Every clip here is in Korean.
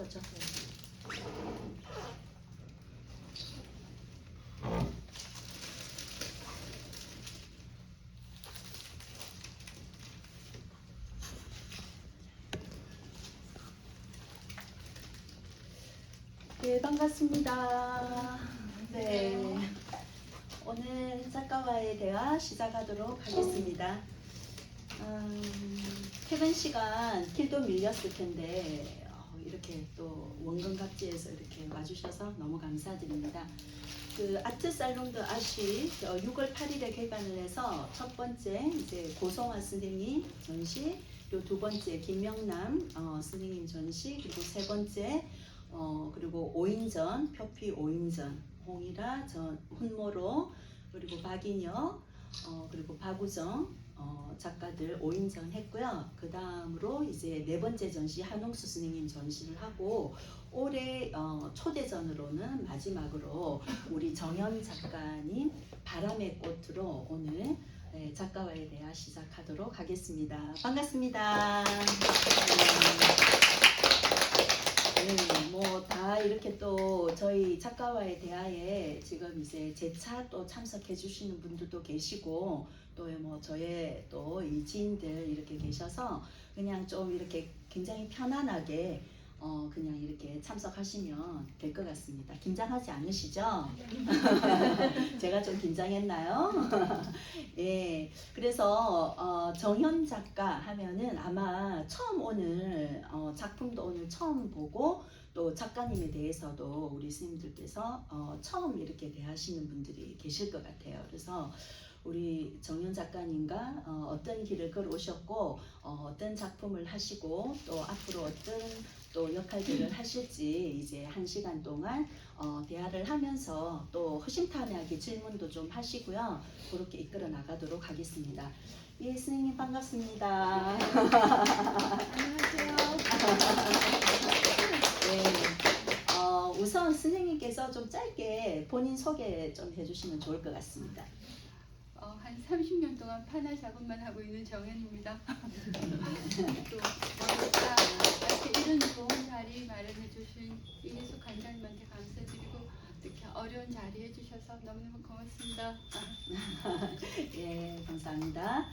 꺼져. 네, 반갑습니다. 네, 오늘 작가와의 대화 시작하도록 하겠습니다. 퇴근 시간 길도 밀렸을 텐데 이렇게 또 원근갑지에서 이렇게 와주셔서 너무 감사드립니다. 그 아트 살롱드 아쉬 6월 8일에 개관을 해서 첫 번째 이제 고성화 선생님 전시, 그리고 두 번째 김명남 선생님 전시, 그리고 세 번째 그리고 5인전 표피 5인전 홍일아 전 훈모로 그리고 박인혁 그리고 박우정 작가들 5인전 했고요. 그 다음으로 이제 네 번째 전시 한홍수 선생님 전시를 하고 올해 초대전으로는 마지막으로 우리 정현 작가님 바람의 꽃으로 오늘 작가와의 대화 시작하도록 하겠습니다. 반갑습니다. 네, 뭐 다 이렇게 또 저희 작가와의 대화에 지금 이제 재차 또 참석해 주시는 분들도 계시고 또 뭐 저의 또 이 지인들 이렇게 계셔서 그냥 좀 이렇게 굉장히 편안하게 그냥 이렇게 참석하시면 될 것 같습니다. 긴장하지 않으시죠? 제가 좀 긴장했나요? 예, 그래서 정현 작가 하면은 아마 처음 오늘 작품도 오늘 처음 보고 또 작가님에 대해서도 우리 스님들께서 처음 이렇게 대하시는 분들이 계실 것 같아요. 그래서 우리 정현 작가님과 어떤 길을 걸어오셨고 어떤 작품을 하시고 또 앞으로 어떤 또 역할들을 하실지 이제 1시간 동안 대화를 하면서 또 허심탄회하게 질문도 좀 하시고요. 그렇게 이끌어 나가도록 하겠습니다. 예, 선생님 반갑습니다. 안녕하세요. 네, 우선 선생님께서 좀 짧게 본인 소개 좀 해주시면 좋을 것 같습니다. 한 30년 동안 판화 작업만 하고 있는 정현입니다. 또 이렇게 이런 좋은 자리 마련해 주신 이혜숙 관장님한테 감사드리고 이렇게 어려운 자리 해주셔서 너무너무 고맙습니다. 예, 감사합니다.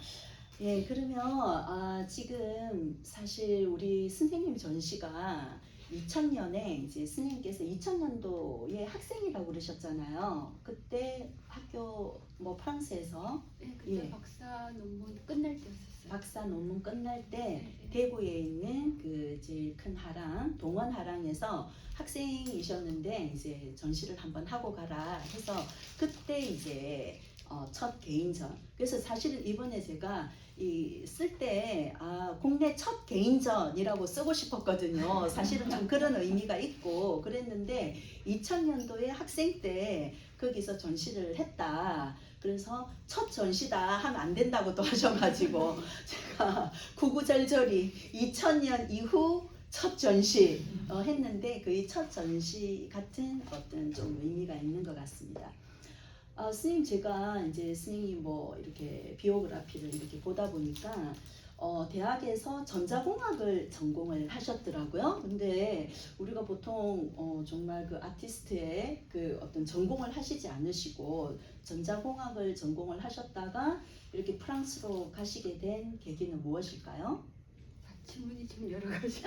예, 그러면 지금 사실 우리 선생님 전시가 2000년에 이제 스님께서 2000년도에 학생이라고 그러셨잖아요. 그때 학교 뭐 프랑스에서 네, 그때 박사 논문 끝날 때였었어요. 박사 논문 끝날 때 네. 대구에 있는 그 제일 큰 하랑 동원 하랑에서 학생이셨는데 이제 전시를 한번 하고 가라 해서 그때 이제 첫 개인전. 그래서 사실은 이번에 제가 쓸 때 국내 첫 개인전이라고 쓰고 싶었거든요. 사실은 좀 그런 의미가 있고 그랬는데 2000년도에 학생 때 거기서 전시를 했다. 그래서 첫 전시다 하면 안 된다고 또 하셔가지고 제가 구구절절히 2000년 이후 첫 전시 했는데 그 첫 전시 같은 어떤 좀 의미가 있는 것 같습니다. 스님 제가 이제 스님이 뭐 이렇게 비오그래피를 이렇게 보다 보니까 대학에서 전자공학을 전공을 하셨더라고요. 근데 우리가 보통 정말 그 아티스트의 그 어떤 전공을 하시지 않으시고 전자공학을 전공을 하셨다가 이렇게 프랑스로 가시게 된 계기는 무엇일까요? 질문이 좀 여러 가지.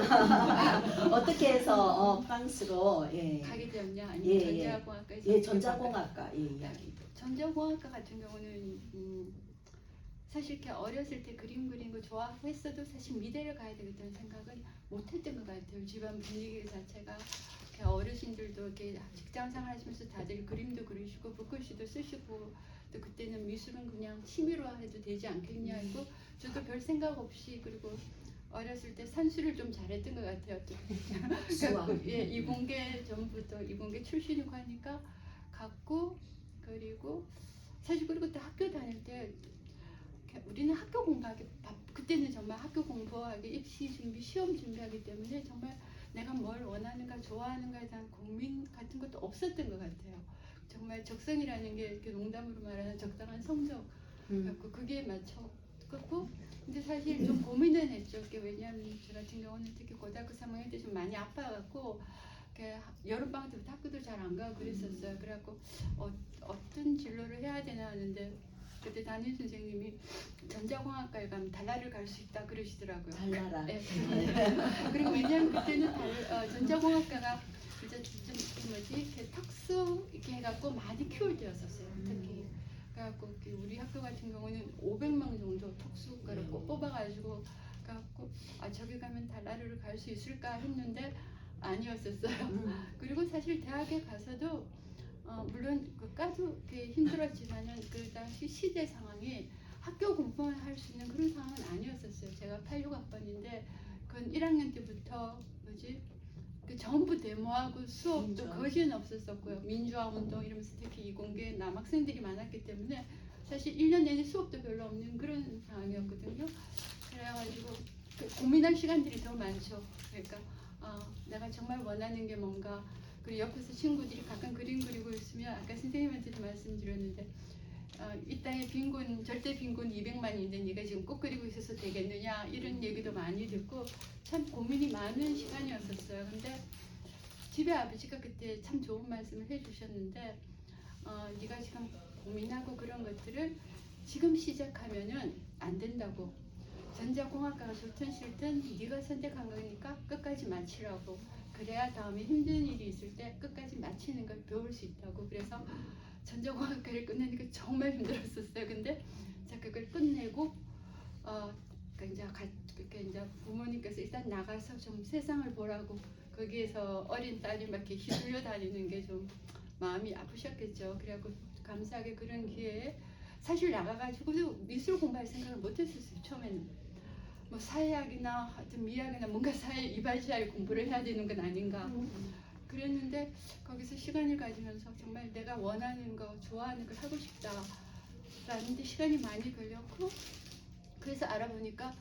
어떻게 해서 프랑스로 가게 되었냐 아니면 전자공학과에서 전자공학과 이야기. 전자공학과 같은 경우는 사실 이렇게 어렸을 때 그림 그리는 거 좋아했어도 사실 미대를 가야 되겠다는 생각은 못했던 것 같아요. 집안 분위기 자체가 이렇게 어르신들도 이렇게 직장 생활하시면서 다들 그림도 그리시고 붓글씨도 쓰시고 또 그때는 미술은 그냥 취미로 해도 되지 않겠냐 이고 저도 별 생각 없이 그리고 어렸을 때 산수를 좀 잘했던 것 같아요. 또 이공계 전부터 이공계 출신이고 하니까 갔고 그리고 사실 그리고 또 학교 다닐 때 우리는 학교 공부하기 그때는 정말 학교 공부하기 입시 준비 시험 준비하기 때문에 정말 내가 뭘 원하는가 좋아하는가에 대한 고민 같은 것도 없었던 것 같아요. 정말 적성이라는 게 이렇게 농담으로 말하는 적당한 성적 그게 맞춰 그렇고 근데 사실 좀 고민은 했죠. 왜냐하면 저 같은 경우는 특히 고등학교 3학년 때 좀 많이 아파갖고 여름방학 때부터 학교도 잘 안 가고 그랬었어요. 그래갖고 어떤 진로를 해야 되나 하는데 그때 담임 선생님이 전자공학과에 가면 달나라를 갈 수 있다 그러시더라고요. 달나라. 네. 그리고 왜냐하면 그때는 전자공학과가 이제 좀 이렇게 특수 이렇게 해갖고 많이 키울 때였었어요. 특히 그래갖고 우리 학교 같은 경우는 500명 정도 특수과를 꼭 뽑아가지고 그래갖고 저기 가면 달나라를 갈 수 있을까 했는데 아니었었어요. 그리고 사실 대학에 가서도 물론 까도 힘들었지만은 그 당시 시대 상황이 학교 공부만 할 수 있는 그런 상황은 아니었었어요. 제가 86학번인데 그건 1학년 때부터 전부 데모하고 수업도 거진 없었었고요. 민주화 운동 이러면서 특히 이공계 남학생들이 많았기 때문에 사실 1년 내내 수업도 별로 없는 그런 상황이었거든요. 그래가지고 고민할 시간들이 더 많죠. 그러니까 내가 정말 원하는 게 뭔가. 그리고 옆에서 친구들이 가끔 그림 그리고 있으면 아까 선생님한테도 말씀드렸는데 이 땅에 빈곤 절대 빈곤 200만인데 네가 지금 꼭 그리고 있어서 되겠느냐 이런 얘기도 많이 듣고 참 고민이 많은 시간이었었어요. 근데 집에 아버지가 그때 참 좋은 말씀을 해주셨는데 네가 지금 고민하고 그런 것들을 지금 시작하면은 안 된다고. 전자공학과가 좋든 싫든 네가 선택한 거니까 끝까지 마치라고. 그래야 다음에 힘든 일이 있을 때 끝까지 마치는 걸 배울 수 있다고. 그래서 전자공학과를 끝내니까 정말 힘들었었어요. 근데 제가 그걸 끝내고 이제 부모님께서 일단 나가서 좀 세상을 보라고 거기에서 어린 딸이 막 이렇게 휘둘려 다니는 게 좀 마음이 아프셨겠죠. 그래갖고 감사하게 그런 기회에 사실 나가가지고도 미술 공부할 생각을 못했었어요. 처음에는 뭐 사회학이나 하여튼 미학이나 뭔가 사회 이바지할 공부를 해야 되는 건 아닌가 그랬는데 거기서 시간을 가지면서 정말 내가 원하는 거 좋아하는 걸 하고 싶다라는 데 시간이 많이 걸렸고 그래서 알아보니까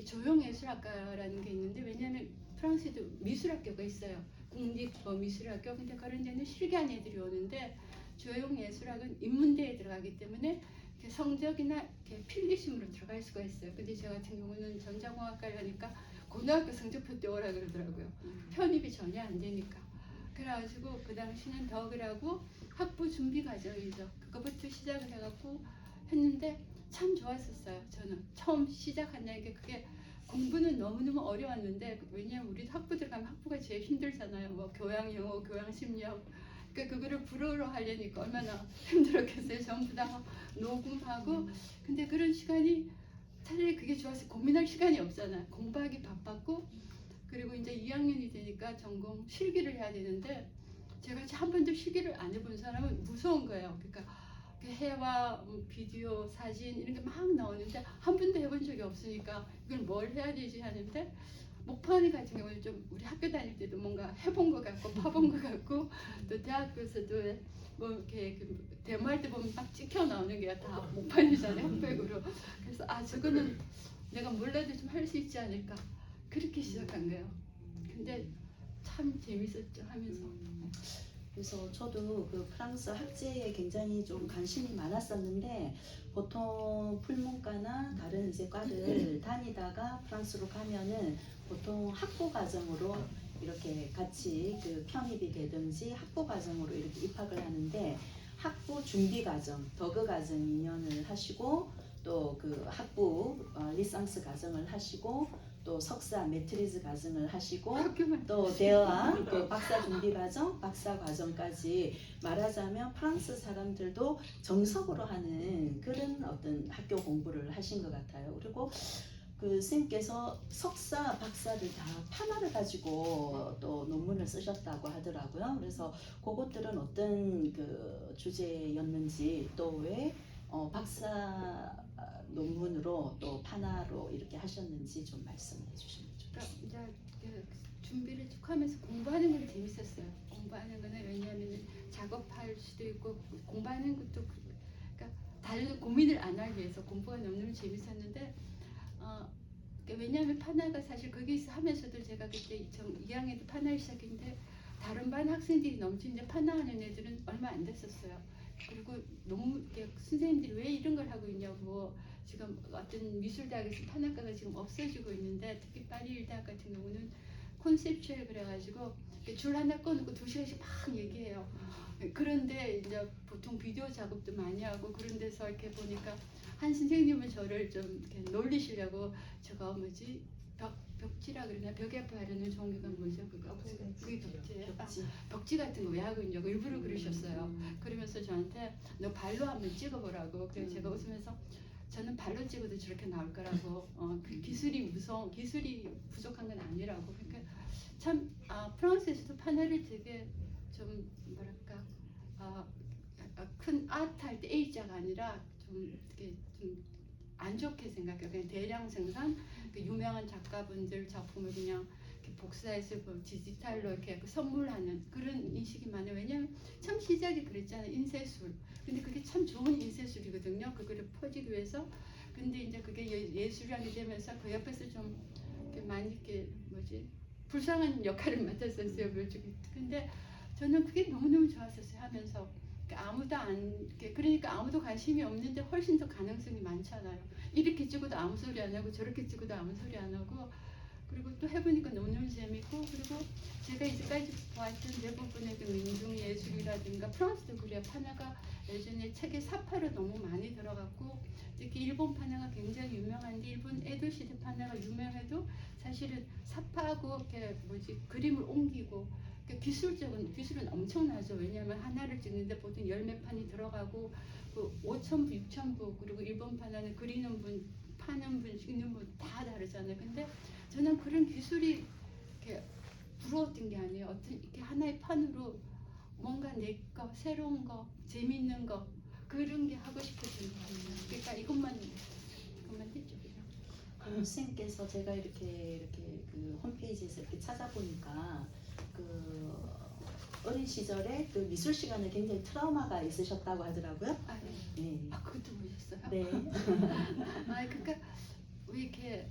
조형예술학과라는 게 있는데 왜냐하면 프랑스에도 미술학교가 있어요. 국립 미술학교. 근데 그런 데는 실기한 애들이 오는데 조형예술학은 인문대에 들어가기 때문에 성적이나 필기심으로 들어갈 수가 있어요. 근데 저 같은 경우는 전자공학과를 하니까 고등학교 성적표 떼오라 그러더라고요. 편입이 전혀 안 되니까. 그래가지고 그 당시는 더 그러고 학부 준비 과정이죠. 그거부터 시작을 해갖고 했는데 참 좋았었어요. 저는 처음 시작한다는 게 그게 공부는 너무너무 어려웠는데 왜냐면 우리 학부 들어가면 학부가 제일 힘들잖아요. 뭐 교양영어, 교양심리학 그거를 불어로 하려니까 얼마나 힘들었겠어요. 전부 다 녹음하고. 근데 그런 시간이 차라리 그게 좋아서 고민할 시간이 없잖아요. 공부하기 바빴고 그리고 이제 2학년이 되니까 전공 실기를 해야 되는데 제가 한 번도 실기를 안 해본 사람은 무서운 거예요. 그러니까 해와 비디오, 사진 이런 게 막 나오는데 한 번도 해본 적이 없으니까 이걸 뭘 해야 되지 하는데 목포언니 같은 경우는 좀 우리 학교 다닐 때도 뭔가 해본 것 같고 파본 것 같고 또 대학교에서도 뭐 이렇게 데모할 때 보면 딱 찍혀 나오는 게 다 목판이잖아요. 흑백으로. 그래서 저거는 내가 몰라도 좀 할 수 있지 않을까 그렇게 시작한 거예요. 근데 참 재밌었죠 하면서. 그래서 저도 그 프랑스 학제에 굉장히 좀 관심이 많았었는데 보통 풀문과나 다른 이제 과를 다니다가 프랑스로 가면은 보통 학부 과정으로 이렇게 같이 그 편입이 되든지 학부 과정으로 이렇게 입학을 하는데 학부 준비 과정, 더그 과정 2년을 하시고 또 그 학부 리상스 과정을 하시고 또 석사 매트리즈 과정을 하시고 또 대어학 그 박사 준비 과정, 박사 과정까지 말하자면 프랑스 사람들도 정석으로 하는 그런 어떤 학교 공부를 하신 것 같아요. 그리고 그 선생님께서 석사, 박사를 다 판화를 가지고 또 논문을 쓰셨다고 하더라고요. 그래서 그것들은 어떤 그 주제였는지 또 왜 박사 논문으로 또 판화로 이렇게 하셨는지 좀 말씀해 주시면 좋겠습니다. 이제 준비를 쭉 하면서 공부하는 건 재밌었어요. 공부하는 거는 왜냐하면 작업할 수도 있고 공부하는 것도 그러니까 다른 고민을 안 하기 위해서 공부가 너무너무 재밌었는데 왜냐하면 판화가 사실 거기서 하면서도 제가 그때 2학년 때 판화를 시작했는데 다른 반 학생들이 넘치는데 판화하는 애들은 얼마 안 됐었어요. 그리고 너무 선생님들이 왜 이런 걸 하고 있냐고 지금 어떤 미술대학에서 판학과가 지금 없어지고 있는데 특히 파리 대학 같은 경우는 콘셉츄얼 그래가지고 이렇게 줄 하나 꺼놓고 2시간씩 막 얘기해요. 그런데 이제 보통 비디오 작업도 많이 하고 그런 데서 이렇게 보니까 한 선생님은 저를 좀 이렇게 놀리시려고 저거 뭐지 벽지라 그러나 벽에 바르는 종이가 뭐죠 그거 그게 벽지예요. 벽지 같은 거 왜 하고 있냐고 일부러 그러셨어요. 그러면서 저한테 너 발로 한번 찍어보라고. 그래서 제가 웃으면서 저는 발로 찍어도 저렇게 나올 거라고. 그 기술이 부족한 건 아니라고. 그러니까 참 프랑스에서도 판화를 되게 좀 뭐랄까 큰 아트 할 때 A자가 아니라 좀 이렇게 좀 안 좋게 생각해요. 그냥 대량 생산, 그 유명한 작가분들 작품을 그냥 이렇게 복사해서 그 디지털로 이렇게 선물하는 그런 인식이 많아요. 왜냐하면 참 시작이 그랬잖아요. 인쇄술. 근데 그게 참 좋은 인쇄술이거든요. 그거를 퍼지기 위해서. 근데 이제 그게 예술이라게 되면서 그 옆에서 좀 이렇게 많이 이렇게 뭐지 불쌍한 역할을 맡았었어요. 근데 저는 그게 너무너무 좋았었어요. 하면서. 그러니까 아무도 관심이 없는데 훨씬 더 가능성이 많잖아요. 이렇게 찍어도 아무 소리 안 하고 저렇게 찍어도 아무 소리 안 하고 그리고 또 해보니까 너무너무 재밌고 그리고 제가 이제까지 보았던 대부분의 그 민중 예술이라든가 프랑스도 그래요. 판화가 예전에 책에 사파로 너무 많이 들어갔고 특히 일본 판화가 굉장히 유명한데 일본 에도 시대 판화가 유명해도 사실은 사파하고 이렇게 뭐지 그림을 옮기고 기술은 엄청나죠. 왜냐하면 하나를 찍는데 보통 10몇 판이 들어가고 그 5,000부, 6,000부 그리고 일본 판화는 그리는 분, 파는 분, 찍는 분 다 다르잖아요. 근데 저는 그런 기술이 이렇게 부러웠던 게 아니에요. 어떤 이렇게 하나의 판으로 뭔가 내 거, 새로운 거, 재밌는 거 그런 게 하고 싶었던 거예요. 그러니까 이것만 했죠. 그냥. 선생님께서 제가 이렇게 그 홈페이지에서 이렇게 찾아보니까 그 어린 시절에 그 미술 시간에 굉장히 트라우마가 있으셨다고 하더라고요. 네. 그것도 보셨어요? 네. 그러니까 왜 이렇게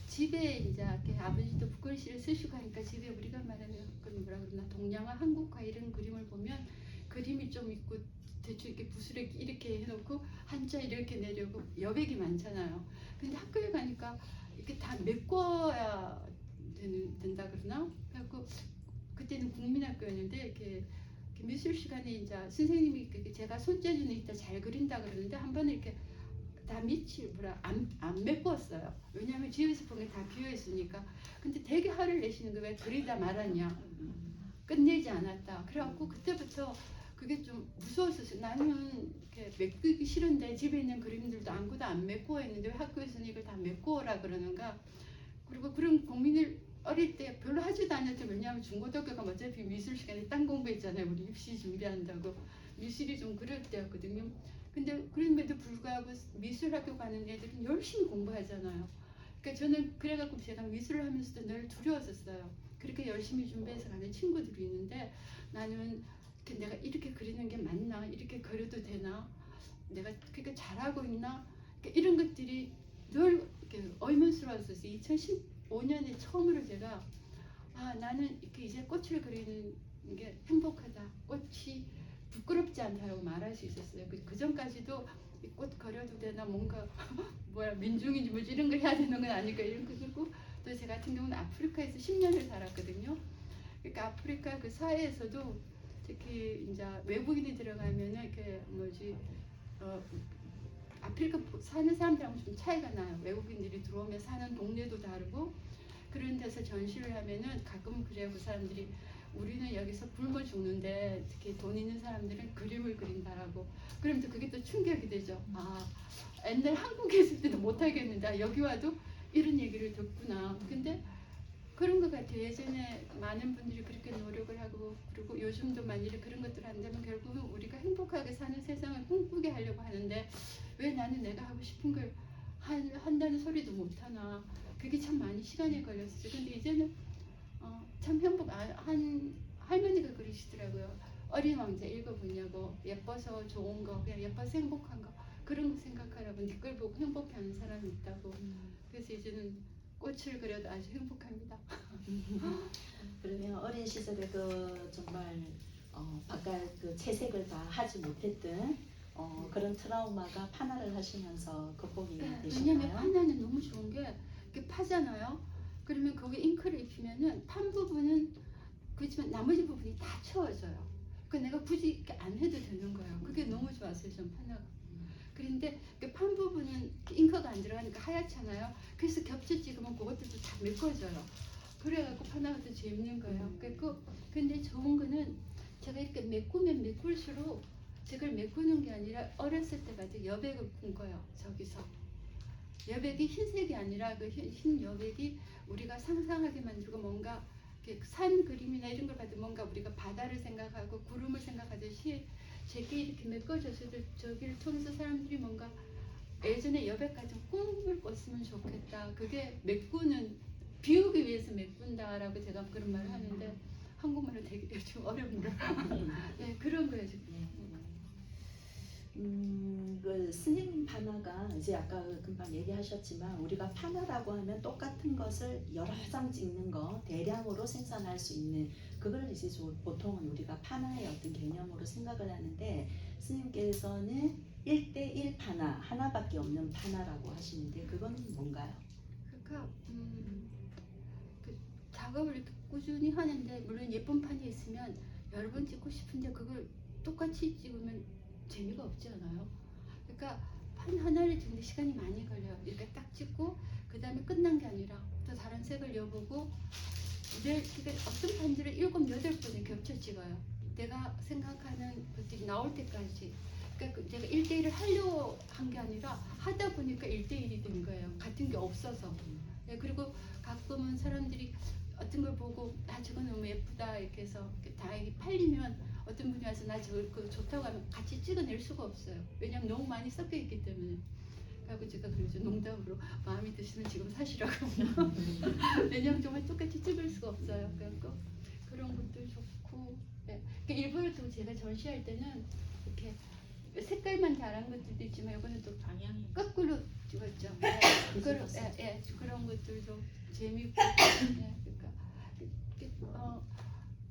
집에 이제 이렇게 아버지도 붓글씨를 쓰시고 하니까 집에 우리가 말하는 그 뭐라 그러나 동양화, 한국화 이런 그림을 보면 그림이 좀 있고 대충 이렇게 붓으로 이렇게 해놓고 한자 이렇게 내려고 여백이 많잖아요. 근데 학교에 가니까 이렇게 다 메꿔야 된다 그러나? 그래갖고 그때는 국민학교였는데 이렇게 미술 시간에 이제 선생님이 제가 손재주는 있다 잘 그린다 그러는데 한 번은 이렇게 다 밑이 안 메꿨어요. 왜냐하면 집에서 보면 다 비어 있으니까. 근데 되게 화를 내시는 거예요. 왜 그리다 말았냐. 끝내지 않았다. 그래갖고 그때부터 그게 좀 무서웠었어요. 나는 이렇게 메꾸기 싫은데 집에 있는 그림들도 아무것도 안 메꾸어 했는데 왜 학교에서는 이걸 다 메꾸어라 그러는가. 그리고 그런 고민을 어릴 때 별로 하지도 않았죠. 왜냐하면 중고등학교가 어차피 미술 시간에 딴 공부했잖아요. 우리 입시 준비한다고. 미술이 좀 그럴 때였거든요. 근데 그럼에도 불구하고 미술학교 가는 애들은 열심히 공부하잖아요. 그러니까 저는 그래갖고 제가 미술을 하면서도 늘 두려웠었어요. 그렇게 열심히 준비해서 가는 친구들이 있는데 나는 내가 이렇게 그리는 게 맞나? 이렇게 그려도 되나? 내가 그렇게 잘하고 있나? 그러니까 이런 것들이 늘 이렇게 의문스러웠었어요. 2015년에 처음으로 제가 나는 이렇게 이제 꽃을 그리는 게 행복하다. 꽃이 부끄럽지 않다고 말할 수 있었어요. 그 전까지도 꽃 그려도 되나 뭔가 민중인지 뭐지 이런 걸 해야 되는 건 아닐까 이런 거 들고 또 제 같은 경우는 아프리카에서 10년을 살았거든요. 그러니까 아프리카 그 사회에서도 특히 이제 외국인이 들어가면은 이렇게 뭐지 아프리카 사는 사람들하고 좀 차이가 나요. 외국인들이 들어오면 사는 동네도 다르고 그런 데서 전시를 하면은 가끔 그래요. 그 사람들이 우리는 여기서 굶어 죽는데 특히 돈 있는 사람들은 그림을 그린다라고. 그러면 또 그게 또 충격이 되죠. 옛날 한국에 있을 때도 못하겠는데 여기 와도 이런 얘기를 듣구나. 근데 그런 것 같아요. 예전에 많은 분들이 그렇게 노력을 하고 그리고 요즘도 만일에 그런 것들을 한다면 결국은 우리가 행복하게 사는 세상을 꿈꾸게 하려고 하는데 왜 나는 내가 하고 싶은 걸 한다는 소리도 못하나. 그게 참 많이 시간이 걸렸어요. 근데 이제는 참 한 할머니가 그러시더라고요. 어린 왕자 읽어보냐고. 예뻐서 좋은 거, 그냥 예뻐서 행복한 거 그런 거 생각하라고. 네 걸 보고 행복해하는 사람이 있다고. 그래서 이제는 꽃을 그려도 아주 행복합니다. 그러면 어린 시절에 그 정말 바깥 그 채색을 다 하지 못했던 그런 트라우마가 판화를 하시면서 극복이 왜냐면 되실까요? 판나는 너무 좋은 게 이렇게 파잖아요. 그러면 거기 잉크를 입히면은 판 부분은 그렇지만 나머지 부분이 다 채워져요. 그 내가 굳이 이렇게 안 해도 되는 거예요. 그게 너무 좋았어요, 전 판나가. 그런데 그 판 부분은 잉크가 안 들어가니까 하얗잖아요. 그래서 겹쳐 찍으면 그것들도 다 메꿔져요. 그래갖고 판나가 더 재밌는 거예요. 근데 좋은 거는 제가 이렇게 메꾸면 메꿀수록 제가 메꾸는 게 아니라 어렸을 때까지 여백을 꾼 거예요. 저기서 여백이 흰색이 아니라 그 흰 여백이 우리가 상상하게 만들고 뭔가 이렇게 산 그림이나 이런 걸 봐도 뭔가 우리가 바다를 생각하고 구름을 생각하듯이 제게 이렇게 메꿔져서도 저기를 통해서 사람들이 뭔가 예전에 여백 같은 꿈을 꿨으면 좋겠다. 그게 메꾸는 비우기 위해서 메꾼다라고 제가 그런 말을 하는데 한국말로 되게 좀 어렵네요. 네, 그런 거예요. 지금. 그 스님 판화가 이제 아까 금방 얘기하셨지만 우리가 판화라고 하면 똑같은 것을 여러 장 찍는 거 대량으로 생산할 수 있는 그걸 이제 보통은 우리가 판화의 어떤 개념으로 생각을 하는데 스님께서는 1대1 판화 하나밖에 없는 판화라고 하시는데 그건 뭔가요? 그러니까 그 작업을 이렇게 꾸준히 하는데 물론 예쁜 판이 있으면 여러 번 찍고 싶은데 그걸 똑같이 찍으면 재미가 없지 않아요? 그러니까 판 하나를 찍는데 시간이 많이 걸려요. 이렇게 딱 찍고 그 다음에 끝난 게 아니라 또 다른 색을 여보고 그러니까 어떤 판들을 7, 8번을 겹쳐 찍어요. 내가 생각하는 것들이 나올 때까지. 그러니까 내가 1대1을 하려고 한 게 아니라 하다 보니까 1대1이 된 거예요. 같은 게 없어서. 네, 그리고 가끔은 사람들이 어떤 걸 보고 저거 너무 예쁘다 이렇게 해서 다행히 팔리면 어떤 분이 와서 나 저거 좋다고 하면 같이 찍어낼 수가 없어요. 왜냐면 너무 많이 섞여 있기 때문에. 그리고 제가 그러죠. 농담으로 마음이 드시면 지금 사시라고. 왜냐면 정말 똑같이 찍을 수가 없어요. 그래서 그런 것도 좋고. 네. 일부러 또 제가 전시할 때는 이렇게 색깔만 다른 것들도 있지만 이거는 또 방향이 거꾸로 찍었죠. 네. 그런 것들도 재밌고. 네. 그러니까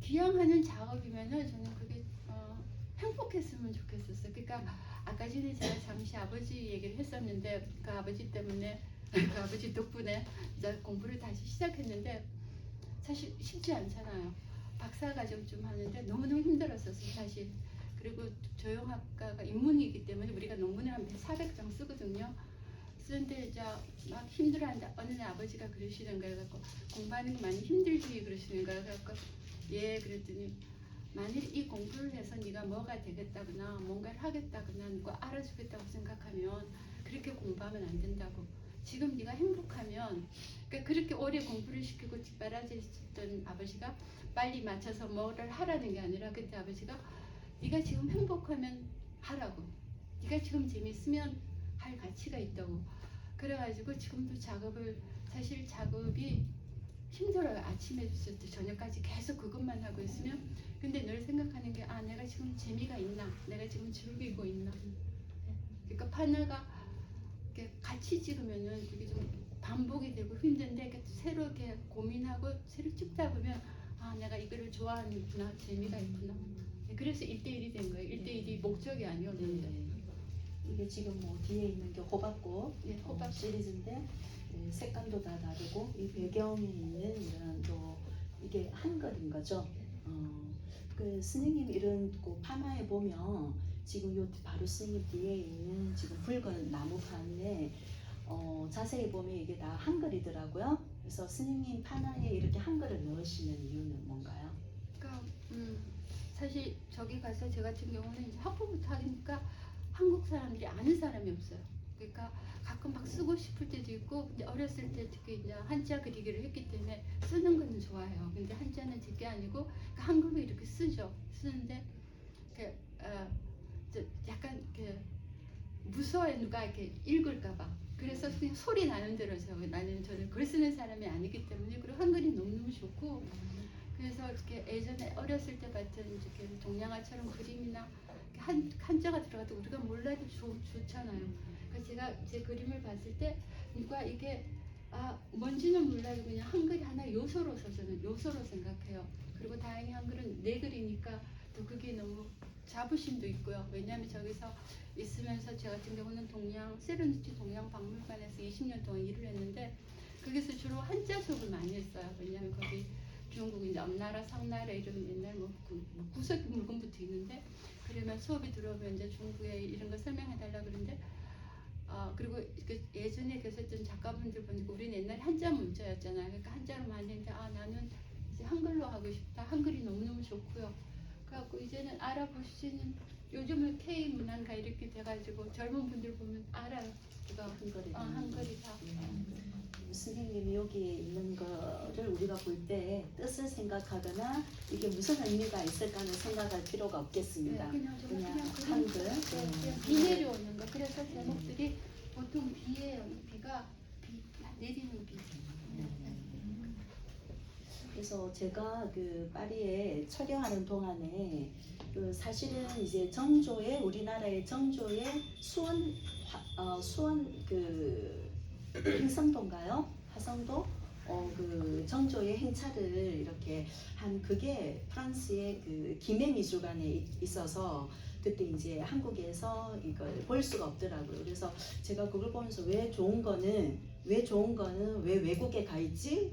기양하는 작업이면은 저는 그게 행복했으면 좋겠었어요. 그러니까 아까 전에 제가 잠시 아버지 얘기를 했었는데 그 아버지 때문에 그 아버지 덕분에 이제 공부를 다시 시작했는데 사실 쉽지 않잖아요. 박사 과정 좀 하는데 너무너무 힘들었었어요, 사실. 그리고 조형학과가 인문이기 때문에 우리가 논문을 한 400장 쓰거든요. 쓰는데 이제 막 힘들어하는데 어느 날 아버지가 그러시는 거예요. 그래서 공부하는 거 많이 힘들지 그러시는 거예요. 그래서 예 그랬더니 만일 이 공부를 해서 네가 뭐가 되겠다거나 뭔가를 하겠다거나 누가 알아주겠다고 생각하면 그렇게 공부하면 안 된다고. 지금 네가 행복하면 그러니까 그렇게 오래 공부를 시키고 뒷바라지했던 아버지가 빨리 맞춰서 뭐를 하라는 게 아니라 그때 아버지가 네가 지금 행복하면 하라고. 네가 지금 재밌으면 할 가치가 있다고. 그래가지고 지금도 사실 작업이 힘들어요. 아침에부터 저녁까지 계속 그것만 하고 있으면 근데 늘 생각하는 게 내가 지금 재미가 있나? 내가 지금 즐기고 있나? 그러니까 판화가 이렇게 같이 찍으면은 그게 좀 반복이 되고 힘든데 이렇게 새로 이렇게 고민하고 새로 찍다 보면 내가 이거를 좋아하는구나. 재미가 있구나. 그래서 1대1이 된 거예요. 1대1이 목적이 아니었는데. 이게 지금 뭐 뒤에 있는 게 호박꽃 호박 시리즈인데 색감도 다 다르고 이 배경에 있는 이런 또 이게 한글인 거죠. 그 스님님 이런 그 판화에 보면 지금 요 바로 스님 뒤에 있는 지금 붉은 나무판에 자세히 보면 이게 다 한글이더라고요. 그래서 스님님 판화에 이렇게 한글을 넣으시는 이유는 뭔가요? 그러니까 사실 저기 가서 저 같은 경우는 이제 학부부터 하니까 한국 사람들이 아는 사람이 없어요. 그러니까 가끔 막 쓰고 싶을 때도 있고 근데 어렸을 때 특히 이제 한자 그리기를 했기 때문에 쓰는 거는 좋아해요. 근데 한자는 제게 아니고 그러니까 한글로 이렇게 쓰는데 약간 이렇게 무서워요. 누가 이렇게 읽을까봐. 그래서 그냥 소리 나는 대로 저는 글 쓰는 사람이 아니기 때문에 그리고 한글이 너무너무 좋고 그래서 이렇게 예전에 어렸을 때 같은 이렇게 동양화처럼 그림이나 한자가 들어가도 우리가 몰라도 좋잖아요. 그래서 제가 제 그림을 봤을 때 누가 이게 뭔지는 몰라도 그냥 한글이 하나 요소로서 저는 요소로 생각해요. 그리고 다행히 한글은 네 글이니까 또 그게 너무 자부심도 있고요. 왜냐하면 저기서 있으면서 저 같은 경우는 세르누치 동양박물관에서 20년 동안 일을 했는데 거기서 주로 한자 수업을 많이 했어요. 왜냐하면 거기 중국 이제 엄나라, 상나라 이런 옛날 구석 물건부터 있는데 그러면 수업이 들어오면 이제 중국의 이런 거 설명해달라 그러는데 그리고 예전에 계셨던 작가분들 보니까 우리는 옛날에 한자 문자였잖아요. 그러니까 한자로 많이 했는데 나는 이제 한글로 하고 싶다. 한글이 너무너무 좋고요. 그래갖고 이제는 알아보시는 요즘은 K 문화가 이렇게 돼가지고 젊은 분들 보면 알아요. 그거 한글이다. 스님이 여기에 있는 거를 우리가 볼 때 뜻을 생각하거나 이게 무슨 의미가 있을까 하는 생각할 필요가 없겠습니다. 그냥 한글. 그냥 비 내려오는 거. 그래서 제목들이 보통 비예요. 이 비가 내리는 비. 그래서 제가 그 파리에 촬영하는 동안에 그 사실은 이제 정조의 우리나라의 정조의 수원 그 행성도인가요? 화성도 그 정조의 행차를 이렇게 한 그게 프랑스의 그 김해 미술관에 있어서 그때 이제 한국에서 이걸 볼 수가 없더라고요. 그래서 제가 그걸 보면서 왜 좋은 거는 왜 외국에 가 있지?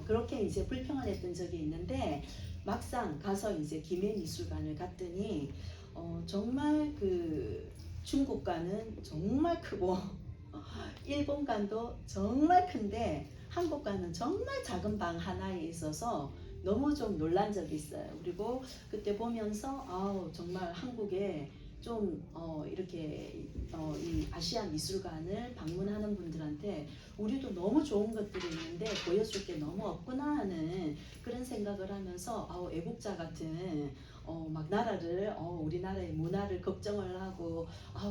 그렇게 이제 불평을 했던 적이 있는데 막상 가서 이제 김해 미술관을 갔더니 정말 그 중국관은 정말 크고 일본관도 정말 큰데 한국관은 정말 작은 방 하나에 있어서 너무 좀 놀란 적이 있어요. 그리고 그때 보면서 정말 한국에 좀 이렇게 이 아시아 미술관을 방문하는 분들한테 우리도 너무 좋은 것들이 있는데 보여줄 게 너무 없구나 하는 그런 생각을 하면서 애국자 같은 막 나라를 우리나라의 문화를 걱정을 하고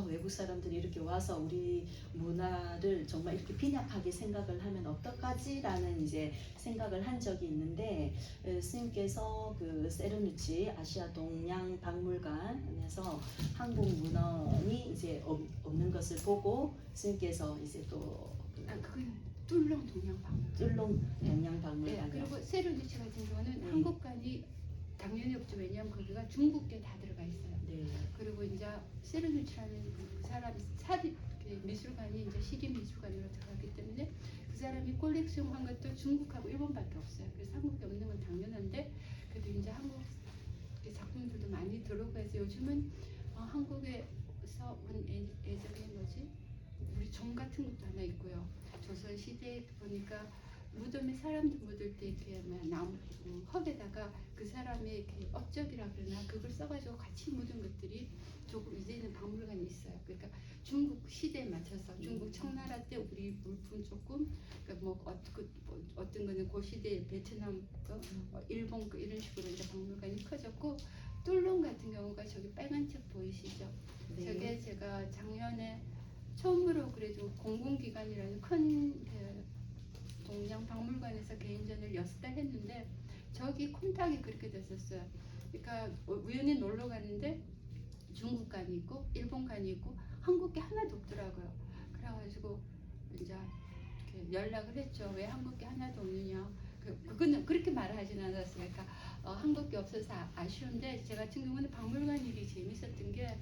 외국 사람들이 이렇게 와서 우리 문화를 정말 이렇게 빈약하게 생각을 하면 어떡하지라는 이제 생각을 한 적이 있는데 스님께서 그 세르누치 아시아 동양 박물관에서 한국 문헌이 이제 없는 것을 보고 스님께서 이제 또 그건 뚫렁 동양박물관. 뚫렁 동양박물관. 그리고 세르누치 같은 경우는 한국관이 당연히 없죠. 왜냐하면 거기가 중국계 다 들어가 있어요. 네. 그리고 이제 세르누치라는 그 사람이 미술관이 이제 시립 미술관으로 들어갔기 때문에 그 사람이 콜렉션한 것도 중국하고 일본밖에 없어요. 그래서 한국에 없는 건 당연한데 그래도 이제 한국 작품들도 많이 들어오고 해서 요즘은 한국에서 온 예전에 우리 종 같은 것도 하나 있고요. 조선 시대에 보니까 무덤에 사람들 묻을 때 이렇게 나무 흙에다가 그 사람의 이렇게 업적이라 그러나 그걸 써가지고 같이 묻은 것들이 조금 이제는 박물관에 있어요. 그러니까 중국 시대에 맞춰서 중국 청나라 때 우리 물품 조금 그러니까 어떤 거는 그 시대 베트남 거, 일본 거 이런 식으로 이제 박물관이 커졌고 뚫론 같은 경우가 저기 빨간 책 보이시죠? 네. 저게 제가 작년에 처음으로 그래도 공공기관이라는 큰 동양 박물관에서 개인전을 6달 했는데 저기 콘탁이 그렇게 됐었어요. 그러니까 우연히 놀러 갔는데 중국관이 있고 일본관이 있고 한국게 하나도 없더라고요. 그래가지고 이제 이렇게 연락을 했죠. 왜 한국게 하나도 없느냐. 그거는 그렇게 말을 하진 않았어요. 그러니까 한국게 없어서 아쉬운데 제 같은 경우는 박물관 일이 재밌었던 게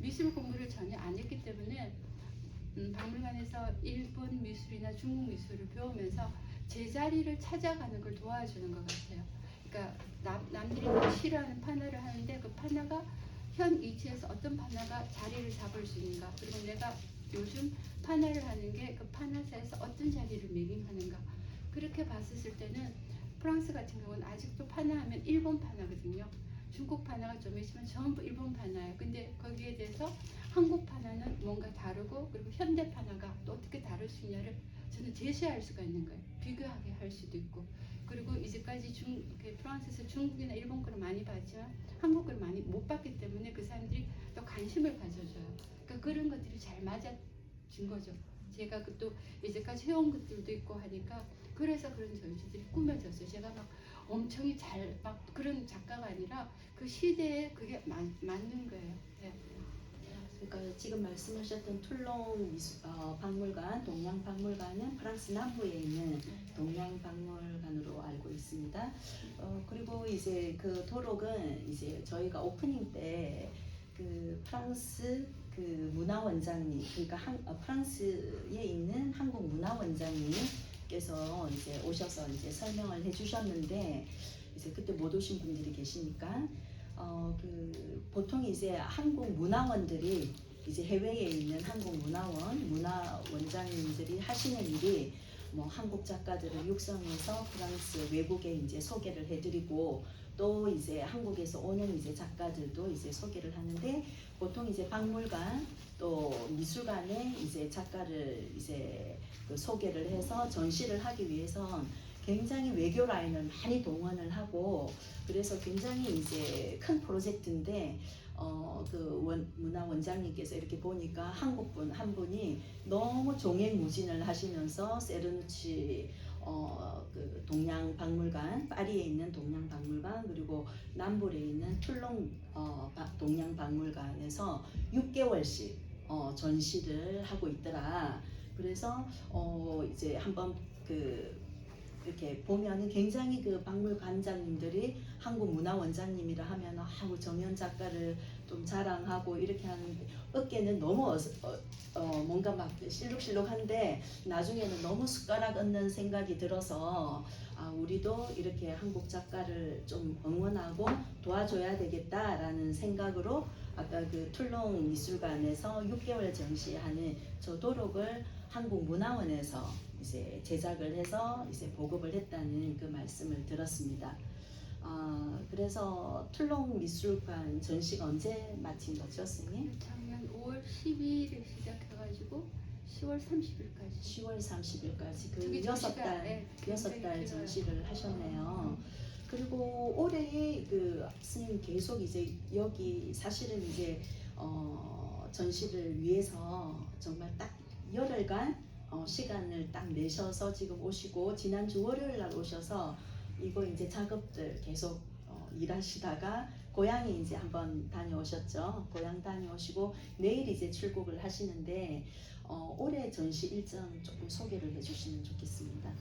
미술 공부를 전혀 안 했기 때문에 박물관에서 일본 미술이나 중국 미술을 배우면서 제자리를 찾아가는 걸 도와주는 것 같아요. 그러니까 남들이 다 싫어하는 판화를 하는데 그 판화가 현 위치에서 어떤 판화가 자리를 잡을 수 있는가, 그리고 내가 요즘 판화를 하는 게 그 판화사에서 어떤 자리를 매김하는가, 그렇게 봤었을 때는 프랑스 같은 경우는 아직도 판화하면 일본 판화거든요. 중국 판화가 좀 있으면 전부 일본 판화예요. 근데 거기에 대해서 한국 판화는 뭔가 다르고 그리고 현대 판화가 또 어떻게 다를 수 있냐를 저는 제시할 수가 있는 거예요. 비교하게 할 수도 있고. 그리고 이제까지 프랑스에서 중국이나 일본 거를 많이 봤지만 한국 거를 많이 못 봤기 때문에 그 사람들이 또 관심을 가져줘요. 그러니까 그런 것들이 잘 맞아진 거죠. 제가 또 이제까지 해온 것들도 있고 하니까 그래서 그런 전시들이 꾸며졌어요. 제가 막 엄청 막 그런 작가가 아니라 그 시대에 그게 맞는 거예요. 네. 그러니까 지금 말씀하셨던 툴롱 박물관, 동양박물관은 프랑스 남부에 있는 동양박물관으로 알고 있습니다. 좋겠습니다. 그리고 이제 그 도록은 이제 저희가 오프닝 때 그 프랑스 그 문화원장님, 그러니까 프랑스에 있는 한국 문화원장님께서 이제 오셔서 이제 설명을 해주셨는데, 이제 그때 못 오신 분들이 계시니까 그 보통 이제 한국 문화원들이 이제 해외에 있는 한국 문화원장님들이 하시는 일이 뭐 한국 작가들을 육성해서 프랑스 외국에 이제 소개를 해드리고, 또 이제 한국에서 오는 이제 작가들도 이제 소개를 하는데, 보통 이제 박물관 또 미술관에 이제 작가를 이제 그 소개를 해서 전시를 하기 위해선 굉장히 외교 라인을 많이 동원을 하고, 그래서 굉장히 이제 큰 프로젝트인데, 그 문화 원장님께서 이렇게 보니까 한국분 한 분이 너무 종횡무진을 하시면서 세르누치 그 동양박물관, 파리에 있는 동양박물관, 그리고 남부에 있는 툴롱 동양박물관에서 6개월씩 전시를 하고 있더라. 그래서 이제 한번 그 이렇게 보면은 굉장히 그 박물관장님들이 한국 문화원장님이라 하면 정연 작가를 좀 자랑하고 이렇게 하는데, 어깨는 너무 뭔가 막 실룩실룩한데 나중에는 너무 숟가락 얹는 생각이 들어서, 우리도 이렇게 한국 작가를 좀 응원하고 도와줘야 되겠다라는 생각으로 아까 그 툴롱 미술관에서 6개월 전시하는 저 도록을 한국문화원에서 이제 제작을 해서 이제 보급을 했다는 그 말씀을 들었습니다. 그래서 툴롱 미술관 전시가 언제 마친 거죠, 선생님? 작년 5월 12일에 시작해가지고 10월 30일까지. 10월 30일까지 그 저기 6달 네, 6달 전시를 하셨네요. 그리고 올해 그 스님 계속 이제 여기 사실은 이제 전시를 위해서 정말 딱 열흘간 시간을 딱 내셔서 지금 오시고, 지난주 월요일 날 오셔서 이거 이제 작업들 계속 일하시다가 고향에 이제 한번 다녀오셨죠. 고향 다녀오시고 내일 이제 출국을 하시는데, 올해 전시 일정 조금 소개를 해주시면 좋겠습니다.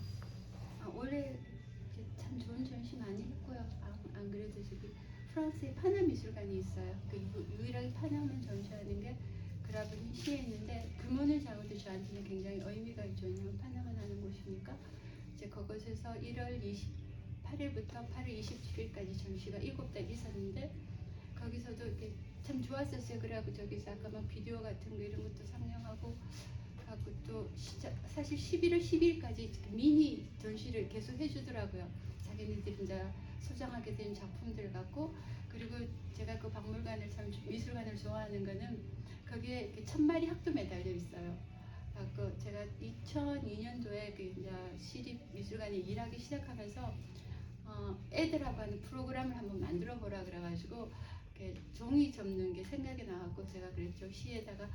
올해 참 좋은 전시 많이 했고요. 안 그래도 지금 프랑스에 파나 미술관이 있어요. 그 유일하게 파나만 전시하는 게 그라브린 시에 있는데, 금오늘 작업도 저한테는 굉장히 의미가 있죠. 왜냐면 파나만 하는 곳이니까. 이제 그곳에서 1월 28일부터 8월 27일까지 전시가 7달 있었는데, 거기서도 이렇게 참 좋았었어요. 그래갖고 저기서 아까 막 비디오 같은 거 이런 것도 상영하고, 하고 또 사실 11월 10일까지 미니 전시를 계속 해주더라고요. 자기네들이 이제 소장하게 된 작품들 갖고. 그리고 제가 그 박물관을 참 미술관을 좋아하는 거는 거기에 이렇게 1000마리 학도 매달려 있어요. 그 제가 2002년도에 그 이제 시립 미술관에 일하기 시작하면서 애들하고 하는 프로그램을 한번 만들어 보라 그래가지고 종이 접는 게 생각이 나갖고 제가 그랬죠. 시에다가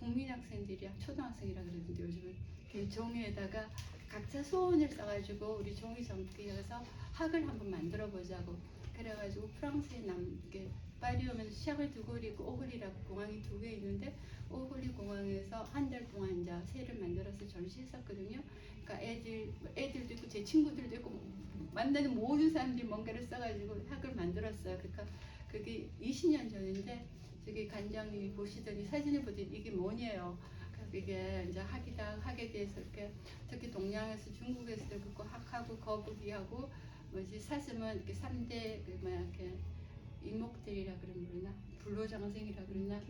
국민학생들이랑 초등학생이라 그랬는데, 요즘은 그 종이에다가 각자 소원을 써가지고 우리 종이 접기 해서 학을 한번 만들어 보자고. 그래가지고 프랑스에 파리 오면 샤를 두골이 있고 오글이라고 공항이 2개 있는데, 오글이 공항에서 한 달 동안 이제 새를 만들어서 전시했었거든요. 그러니까 애들도 있고 제 친구들도 있고 만나는 모든 사람들이 뭔가를 써가지고 학을 만들었어요. 그러니까 그게 20년 전인데, 저기 관장님이 보시더니 사진을 보더니 이게 뭐냐요. 이게 이제 학에 대해서 이렇게 특히 동양에서 중국에서도 그렇고 학하고 거북이하고 뭐지 사슴은 이렇게 3대 이렇게 이목들이라 그러나 불로장생이라 그러나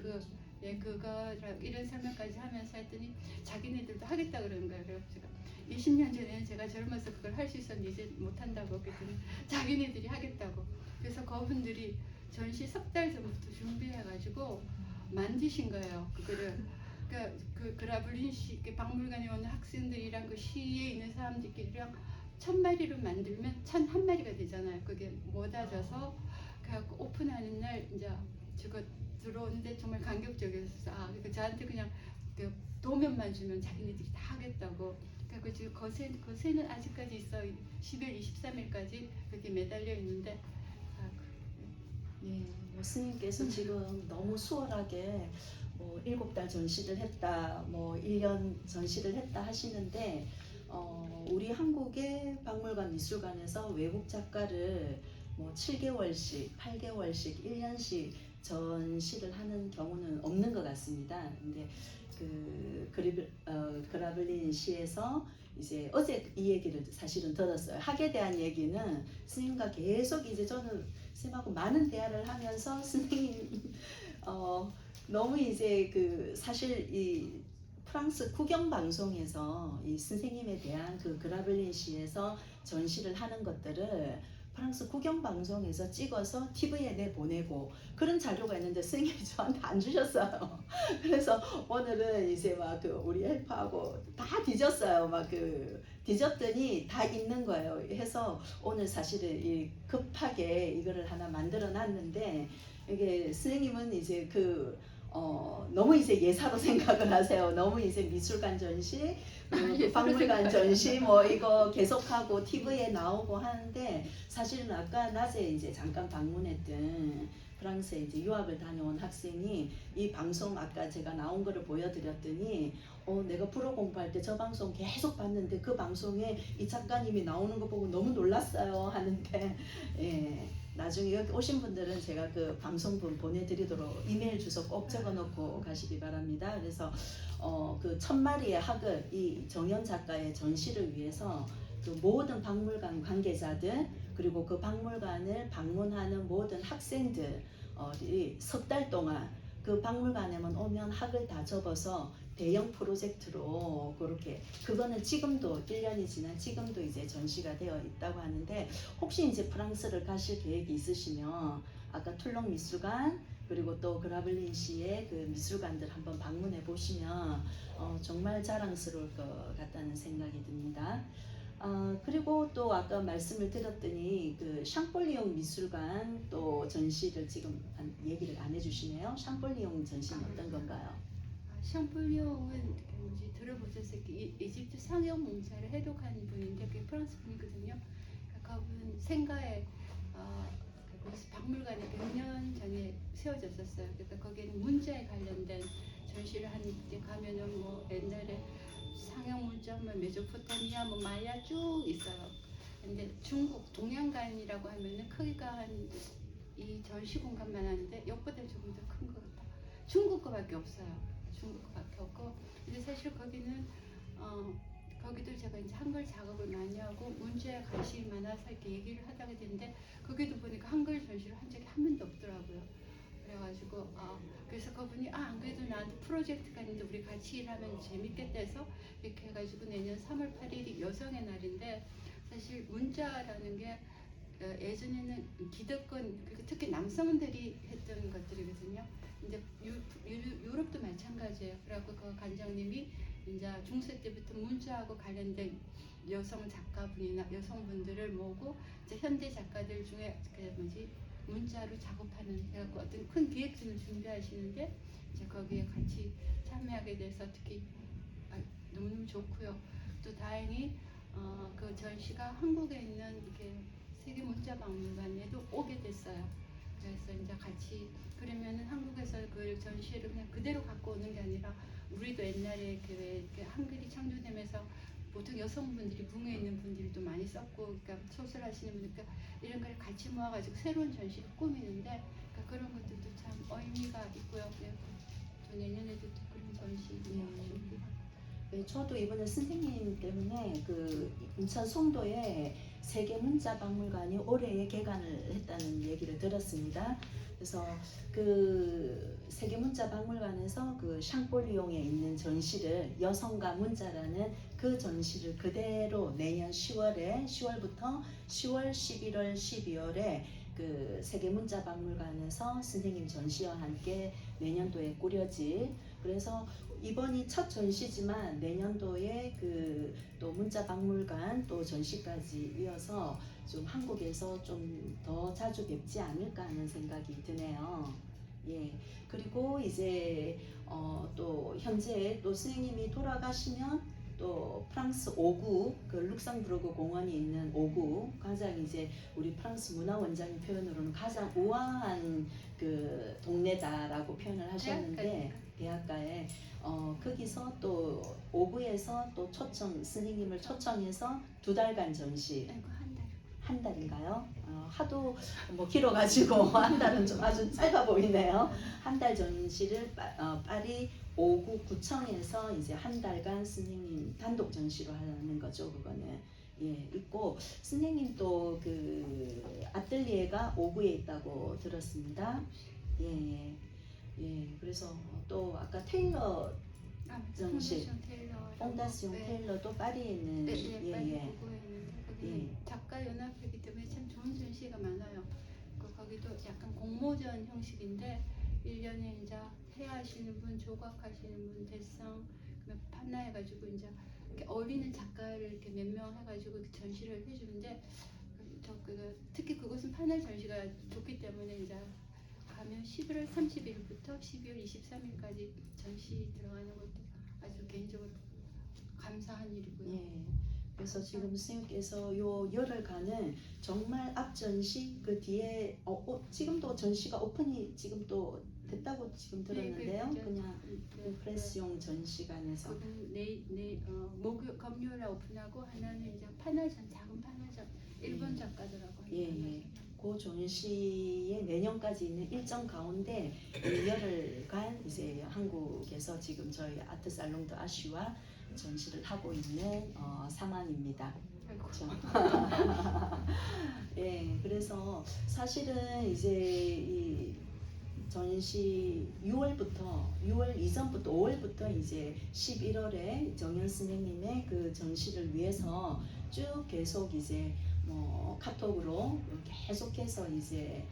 그거 이런 설명까지 하면서 했더니 자기네들도 하겠다 그러는 거예요. 그래서 제가 20년 전에는 제가 젊어서 그걸 할 수 있었는데 이제 못한다고 그랬더니 자기네들이 하겠다고. 그래서 그분들이 전시 3달 전부터 준비해가지고 만드신 거예요. 그거를 그 그라블린 시 박물관에 오는 학생들이랑 그 시에 있는 사람들끼리랑 1000마리를 만들면 1001마리가 되잖아요. 그게 모아져서 그래갖고 오픈하는 날 이제 저거 들어오는데 정말 감격적이었어. 그러니까 저한테 그냥 그 도면만 주면 자기네들이 다 하겠다고. 그리고 지금 거새는 아직까지 있어. 12월 23일까지 그렇게 매달려 있는데. 네, 스님께서 지금 너무 수월하게 뭐 7달 전시를 했다, 뭐 1년 전시를 했다 하시는데, 우리 한국의 박물관 미술관에서 외국 작가를 뭐 7개월씩, 8개월씩, 1년씩 전시를 하는 경우는 없는 것 같습니다. 근데 그라블린 시에서 이제 어제 이 얘기를 사실은 들었어요. 학에 대한 얘기는 스님과 계속 이제 저는 스님하고 많은 대화를 하면서 스님 너무 이제 사실 이 프랑스 국영 방송에서 이 선생님에 대한 그라블린 시에서 전시를 하는 것들을 프랑스 국영 방송에서 찍어서 TV에 내보내고 그런 자료가 있는데 선생님이 저한테 안 주셨어요. 그래서 오늘은 이제 막 우리 헬퍼하고 다 뒤졌어요. 막 뒤졌더니 다 있는 거예요. 해서 오늘 사실은 이 급하게 이거를 하나 만들어 놨는데 이게 선생님은 이제 너무 이제 예사로 생각을 하세요. 너무 이제 미술관 전시, 박물관 전시 뭐 이거 계속하고 TV에 나오고 하는데 사실은 아까 낮에 이제 잠깐 방문했던 프랑스에 이제 유학을 다녀온 학생이 이 방송 아까 제가 나온 거를 보여드렸더니 내가 프로 공부할 때 저 방송 계속 봤는데 그 방송에 이 작가님이 나오는 거 보고 너무 놀랐어요 하는데 예. 나중에 여기 오신 분들은 제가 그 방송분 보내드리도록 이메일 주소 꼭 적어놓고 가시기 바랍니다. 그래서 그 1000마리의 학을 이 정연 작가의 전시를 위해서 그 모든 박물관 관계자들 그리고 그 박물관을 방문하는 모든 학생들 석 달 동안 그 박물관에만 오면 학을 다 접어서 대형 프로젝트로 그렇게 그거는 지금도 1년이 지난 지금도 이제 전시가 되어 있다고 하는데 혹시 이제 프랑스를 가실 계획이 있으시면 아까 툴롱 미술관 그리고 또 그라블린 시의 그 미술관들 한번 방문해 보시면 정말 자랑스러울 것 같다는 생각이 듭니다. 그리고 또 아까 말씀을 드렸더니 그 샹폴리옹 미술관 또 전시를 지금 얘기를 안 해주시네요. 샹폴리옹 전시는 어떤 건가요? 샹폴리옹은 뭐지 들어보셨을 때 이집트 상형 문자를 해독한 분인데 그게 프랑스 분이거든요. 그러니까 그분 생가에 거기서 박물관이 100년 전에 세워졌었어요. 그러니까 거기에는 문자에 관련된 전시를 하는데 가면은 뭐 옛날에 상형 문자, 뭐 메소포타미아, 뭐 마야 쭉 있어요. 근데 중국 동양관이라고 하면은 크기가 한 이 전시 공간만 하는데 이것보다 조금 더 큰 것 같아. 중국 거밖에 없어요. 중국 거밖에 없고. 근데 사실 거기는 거기도 제가 이제 한글 작업을 많이 하고 문제에 관심이 많아서 이렇게 얘기를 하다가 됐는데 거기도 보니까 한글 전시를 한 적이 한 번도 없더라고요. 그래가지고 그래서 그분이 안 그래도 나한테 프로젝트가 있는데 우리 같이 일하면 재밌겠다 해서 이렇게 해가지고 내년 3월 8일이 여성의 날인데 사실 문자라는 게 예전에는 기득권 그리고 특히 남성들이 했던 것들이거든요. 이제 유럽도 마찬가지예요. 그래갖고 그 관장님이 이제 중세 때부터 문자하고 관련된 여성 작가분이나 여성분들을 모으고 이제 현대 작가들 중에 문자로 작업하는 그래갖고 어떤 큰 기획전을 준비하시는데 이제 거기에 같이 참여하게 돼서 특히 너무너무 좋고요. 또 다행히 그 전시가 한국에 있는 이렇게 세계 문자 박물관에도 오게 됐어요. 그래서 이제 같이 그러면은 한국에서 그 전시를 그냥 그대로 갖고 오는 게 아니라 우리도 옛날에 그 한글이 창조되면서 보통 여성분들이 궁에 있는 분들도 많이 썼고 그러니까 소설하시는 분들 그러니까 이런 걸 같이 모아가지고 새로운 전시를 꾸미는데 그러니까 그런 것들도 참 의미가 있고요. 또 내년에도 또 그런 전시 준비하고. 네, 저도 이번에 선생님 때문에 그 인천 송도에 세계 문자 박물관이 올해에 개관을 했다는 얘기를 들었습니다. 그래서 그 세계 문자 박물관에서 그 샹폴리옹에 있는 전시를 여성과 문자라는 그 전시를 그대로 내년 10월부터 10월, 11월, 12월에 그 세계 문자 박물관에서 선생님 전시와 함께 내년도에 꾸려질 그래서 이번이 첫 전시지만 내년도에 그 또 문자 박물관 또 전시까지 이어서 좀 한국에서 좀 더 자주 뵙지 않을까 하는 생각이 드네요. 예. 그리고 이제 또 현재 또 선생님이 돌아가시면 또 프랑스 5구 그 룩셈부르크 공원이 있는 5구 가장 이제 우리 프랑스 문화 원장님 표현으로는 가장 우아한 그 동네다라고 표현을 하셨는데 대학가에 거기서 또 오부에서 또 초청 스님을 초청해서 2달간 전시 아이고 한 달. 한 달인가요? 하도 뭐 길어가지고 한 달은 좀 아주 짧아 보이네요. 한 달 전시를 파리 5구 구청에서 이제 한 달간 스님님 단독 전시로 하는 거죠. 그거는 예 있고 스님님 또 그 아뜰리에가 5구에 있다고 들었습니다. 예, 그래서 또 아까 테일러 전시, 퐁다시옹 테일러도 파리에 있는 네, 빨리 예. 보고 있는데 거기는 작가 연합회이기 때문에 참 좋은 전시가 많아요. 거기도 약간 공모전 형식인데 1년에 이제 해하시는 분, 조각하시는 분, 대상, 그다음에 판나해가지고 이제 이렇게 어울리는 작가를 이렇게 몇 명 해가지고 이렇게 전시를 해주는데 특히 그곳은 판넬 전시가 좋기 때문에 이제 가면 11월 30일부터 12월 23일까지 전시 들어가는 것도 아주 개인적으로 감사한 일이고요. 예. 그래서 지금 선생님께서 요 열흘간은 정말 앞 전시 그 뒤에 지금도 전시가 오픈이 지금 또 됐다고 지금 들었는데요. 그냥 프레스용 전시관에서 목요 금요일에 오픈하고 하나는 이제 판넬전 작은 판넬전 일본 작가들하고 예. 그 전시에 내년까지 있는 일정 가운데 이 열흘간 이제 한국에서 지금 저희 아트 살롱 드 아쉬와 전시를 하고 있는 상황입니다. 그렇죠. 예, 그래서 사실은 이제 이 전시 6월 이전부터 5월부터 이제 11월에 정연 선생님의 그 전시를 위해서 쭉 계속 이제 뭐 카톡으로 계속해서 이제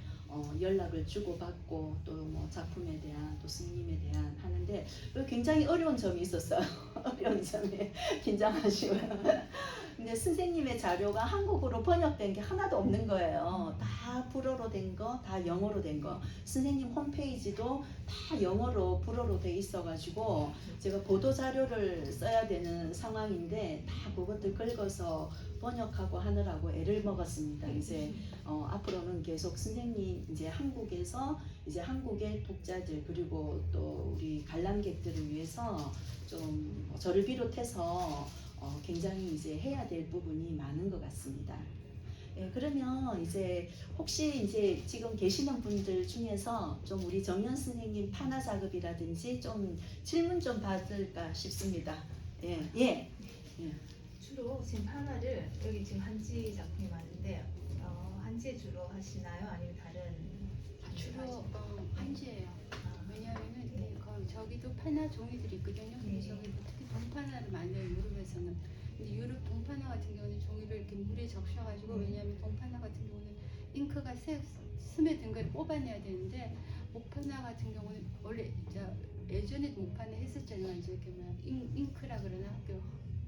연락을 주고받고 또 뭐 작품에 대한 또 스님에 대한 하는데 굉장히 어려운 점이 있었어요. 어려운 점이 긴장하시고요. 근데 선생님의 자료가 한국어로 번역된 게 하나도 없는 거예요. 다 불어로 된 거, 다 영어로 된 거. 선생님 홈페이지도 다 영어로 불어로 돼 있어가지고 제가 보도 자료를 써야 되는 상황인데 다 그것들 긁어서 번역하고 하느라고 애를 먹었습니다. 이제 앞으로는 계속 선생님 이제 한국에서 이제 한국의 독자들 그리고 또 우리 관람객들을 위해서 좀 저를 비롯해서 굉장히 이제 해야 될 부분이 많은 것 같습니다. 예, 그러면 이제 혹시 이제 지금 계시는 분들 중에서 좀 우리 정연 선생님 판화 작업이라든지 좀 질문 좀 받을까 싶습니다. 예. 주로 지금 판화를 여기 지금 한지 작품이 많은데 한지 주로 하시나요? 아니면 다른 주로 한지예요. 왜냐하면은 저기도 판화 종이들이 있거든요. 근데 저기 특히 동판화를 많이 해요. 유럽에서는. 근데 유럽 동판화 같은 경우는 종이를 이렇게 물에 적셔가지고 왜냐하면 동판화 같은 경우는 잉크가 스며든 걸 뽑아내야 되는데 목판화 같은 경우는 원래 예전에 목판화 했었잖아요. 이제 이렇게 막 잉크라 그러나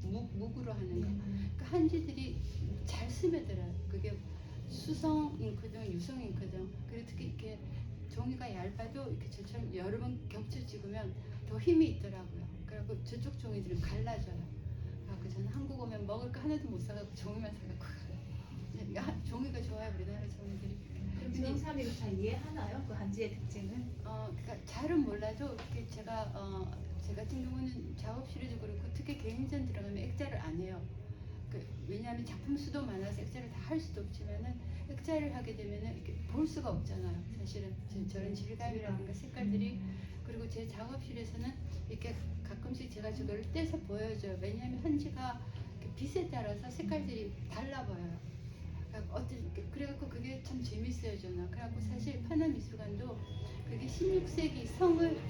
묵으로 하는 거. 그러니까 한지들이 잘 스며들어요. 그게 수성 잉크든 유성 잉크든 그리고 특히 이렇게 종이가 얇아도 이렇게 저처럼 여러 번 겹쳐 찍으면 더 힘이 있더라고요. 그래갖고 저쪽 종이들은 갈라져요. 그래갖고 저는 한국 오면 먹을 거 하나도 못 사갖고 종이만 사갖고 가요. 종이가 좋아요, 우리나라 종이들이. 그럼 지금 사람이 잘 이해하나요? 그 한지의 특징은? 그러니까 잘은 몰라도 이렇게 제가 제 같은 경우는 작업실에도 그렇고 특히 개인전 들어가면 액자를 안 해요. 왜냐하면 작품 수도 많아서 액자를 다 할 수도 없지만은 액자를 하게 되면은 이렇게 볼 수가 없잖아요. 사실은 저런 질감이라든가 색깔들이 그리고 제 작업실에서는 이렇게 가끔씩 제가 저걸 떼서 보여줘요. 왜냐하면 한지가 빛에 따라서 색깔들이 달라 보여요. 그래갖고 그게 참 재밌어요 저는. 그래갖고 사실 판화미술관도 그게 16세기 성을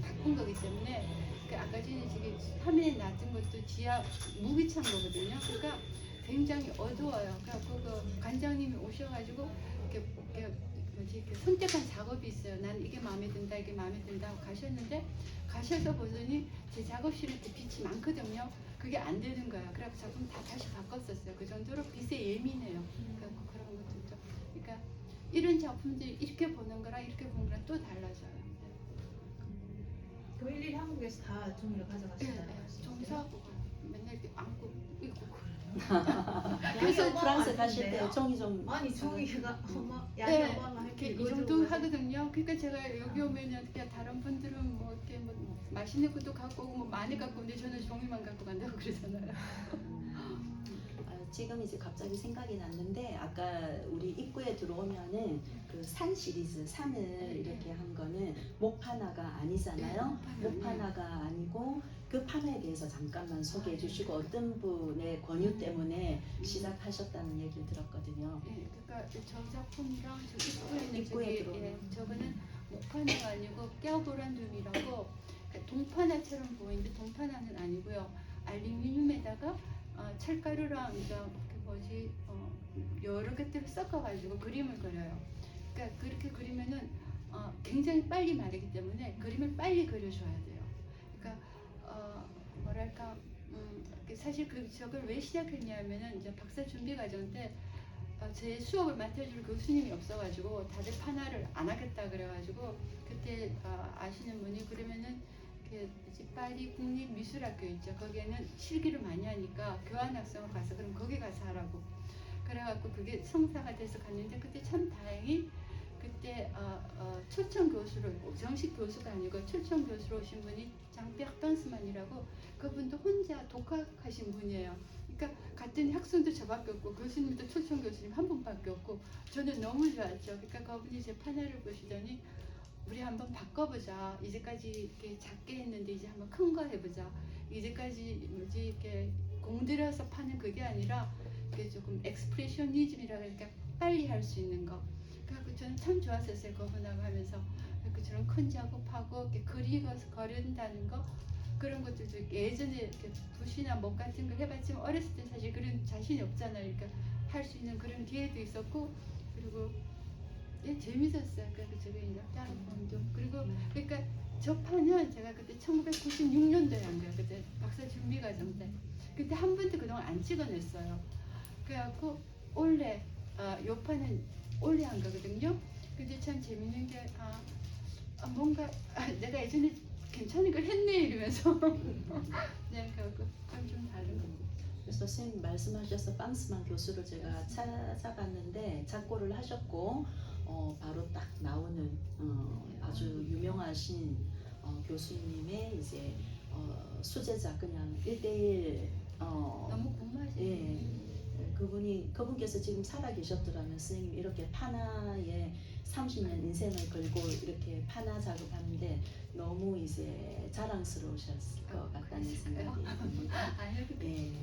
바꾼 거기 때문에 아까 전에 지금 화면에 놨던 것도 지하 무기창고거든요. 그러니까 굉장히 어두워요. 그래갖고 그 관장님이 오셔가지고 이렇게 선택한 작업이 있어요. 난 이게 마음에 든다, 이게 마음에 든다 하고 가셨는데 가셔서 보더니 제 작업실에 이렇게 빛이 많거든요. 그게 안 되는 거야. 그래갖고 작품 다 다시 바꿨었어요. 그 정도로 빛에 예민해요. 그래갖고 그런 것들도. 그러니까 이런 작품들이 이렇게 보는 거랑 이렇게 보는 거랑 또 달라져요. 그 일일이 한국에서 다 종이를 가져가신다는 네, 말씀이세요? 종이사하고 맨날 이렇게 안고 읽고 그래요. 그래서 프랑스 가실 때 종이 좀 아니 종이가 어마 네, 양이 어마어마 이렇게 이 정도 하거든요. 그러니까 제가 여기 오면은 그냥 다른 분들은 뭐 이렇게 뭐 맛있는 것도 갖고 오고 뭐 많이 갖고 오는데 저는 종이만 갖고 간다고 그러잖아요. 지금 이제 갑자기 생각이 났는데 아까 우리 입구에 들어오면은 그 산 시리즈 산을 이렇게 한 거는 목파나가 아니잖아요. 네, 목파나가 아니고 그 파나에 대해서 잠깐만 소개해 주시고 어떤 분의 권유 때문에 시작하셨다는 얘기를 들었거든요. 예, 그러니까 저 작품이랑 저 입구에 있는 입구에 저기 들어오는. 예, 저거는 목파나가 아니고 깨어보란둠이라고 동파나처럼 보이는데 동파나는 아니고요. 알루미늄에다가 철가루랑 그 뭐지 여러 것들을 섞어가지고 그림을 그려요. 그러니까 그렇게 그리면은 굉장히 빨리 마르기 때문에 그림을 빨리 그려줘야 돼요. 그러니까 뭐랄까 사실 저걸 왜 시작했냐면은 이제 박사 준비 과정 때 제 수업을 맡아줄 교수님이 없어가지고 다들 파나를 안 하겠다 그래가지고 그때 아시는 분이 그러면은 그 파리 국립미술학교 있죠. 거기에는 실기를 많이 하니까 교환학생으로 가서 그럼 거기 가서 하라고. 그래갖고 그게 성사가 돼서 갔는데 그때 참 다행히 그때 초청 교수로 정식 교수가 아니고 초청 교수로 오신 분이 장피악 던스만이라고 그분도 혼자 독학하신 분이에요. 그러니까 같은 학생도 저밖에 없고 교수님도 초청 교수님 한 분밖에 없고 저는 너무 좋았죠. 그러니까 그분이 제 파나를 보시더니 우리 한번 바꿔보자. 이제까지 이렇게 작게 했는데 이제 한번 큰 거 해보자. 이제까지 뭐지 이렇게 공들여서 파는 그게 아니라 이게 조금 엑스프레셔니즘이라고 그러니까 빨리 할 수 있는 거. 그래서 저는 참 좋았었어요. 그분하고 하면서 그처럼 큰 작업하고 이렇게 그리고서 거른다는 거 그런 것들도 예전에 이렇게 붓이나 목 같은 걸 해봤지만 어렸을 때 사실 그런 자신이 없잖아요. 그러니까 할 수 있는 그런 기회도 있었고 그리고 예, 재밌었어요. 그래서 저게 이제 짜르본도 그리고 그러니까 저 판은 제가 그때 1996년도에 한 거예요. 그때 박사 준비 과정 때 그때 한 번도 그동안 안 찍어냈어요. 그래갖고 올해 요 판은 올해 한 거거든요. 근데 참 재밌는 게 뭔가 내가 예전에 괜찮은 걸 했네 이러면서 그냥 그래갖고 좀 다른 거. 그래서 선생님 말씀하셔서 빵스만 교수를 제가 찾아봤는데 작고를 하셨고 바로 딱 나오는 아주 유명하신 교수님의 이제 수제자 그냥 1대1 너무 궁금하지. 예, 그분께서 지금 살아 계셨더라면 선생님 이렇게 파나에 30년 인생을 걸고 이렇게 파나 작업하는데 너무 이제 자랑스러우셨을 것 같다는 생각이 듭니다. 아니요, 예.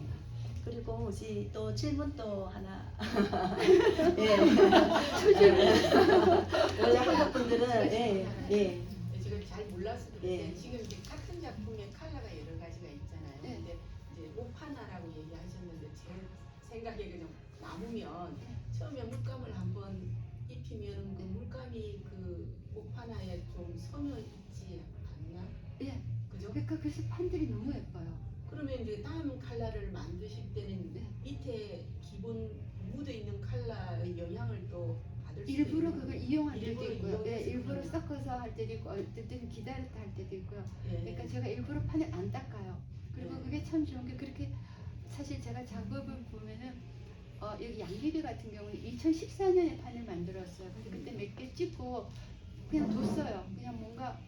그리고 이제 또 질문 또 하나. 예. 원래 한국 분들은 지금 잘 몰라서 그런데 예. 지금 이제 같은 작품에 컬러가 여러 가지가 있잖아요. 네. 근데 이제 목파나라고 얘기하셨는데 제 생각에 그냥 남으면 처음에 물감을 한번 입히면 그 물감이 그 목파나에 좀 서여 있지 않나? 예. 그죠? 그러니까 그래서 판들이 너무 예뻐요. 그러면 이제 다음 컬러를 만드실 때는 네. 밑에 기본 묻어 있는 컬러의 영향을 또 받을 수 일부러 있는 그걸 이용할 때도 일부러 있고요. 예, 이용해서 일부러 그러면. 섞어서 할 때도 있고 어떨 때는 기다렸다 할 때도 있고요. 예. 그러니까 제가 일부러 판을 안 닦아요. 그리고 네. 그게 참 좋은 게 그렇게 사실 제가 작업을 보면은 여기 양귀비 같은 경우는 2014년에 판을 만들었어요. 근데 그때 몇 개 찍고 그냥 뒀어요. 그냥 뭔가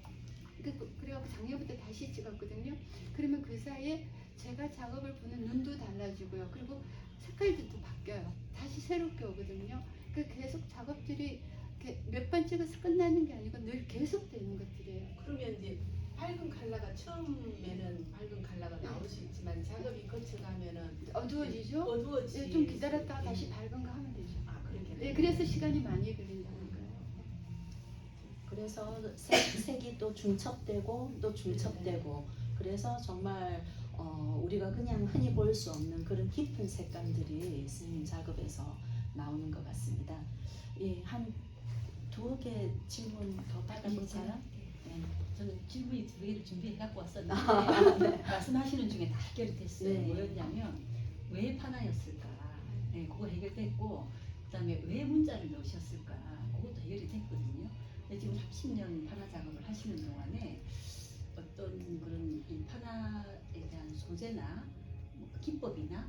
그래갖고 작년부터 다시 찍었거든요. 그러면 그 사이에 제가 작업을 보는 눈도 달라지고요. 그리고 색깔도 또 바뀌어요. 다시 새롭게 오거든요. 그 계속 작업들이 몇 번 찍어서 끝나는 게 아니고 늘 계속되는 것들이에요. 그러면 이제 밝은 컬러가 처음에는 밝은 컬러가 나올 수 있지만 작업이 거쳐가면은 어두워지죠? 어두워지. 예, 좀 기다렸다가 다시 밝은 거 하면 되죠. 그렇게. 네, 그래서 시간이 많이 걸린다는 거예요. 그래서 색이 또 중첩되고 또 중첩되고 그래서 정말 우리가 그냥 흔히 볼 수 없는 그런 깊은 색감들이 스님 작업에서 나오는 것 같습니다. 예, 한 2개 질문 더 받아볼까요? 네. 저는 질문이 2개를 준비해 갖고 왔었는데 말씀하시는 중에 다 해결이 됐어요. 네. 뭐였냐면 왜 파나였을까? 네, 그거 해결됐고 그다음에 왜 문자를 넣으셨을까? 그것도 해결이 됐거든요. 근데 지금 30년 파나 작업을 하시는 동안에 어떤 그런 이 파나에 대한 소재나 뭐 기법이나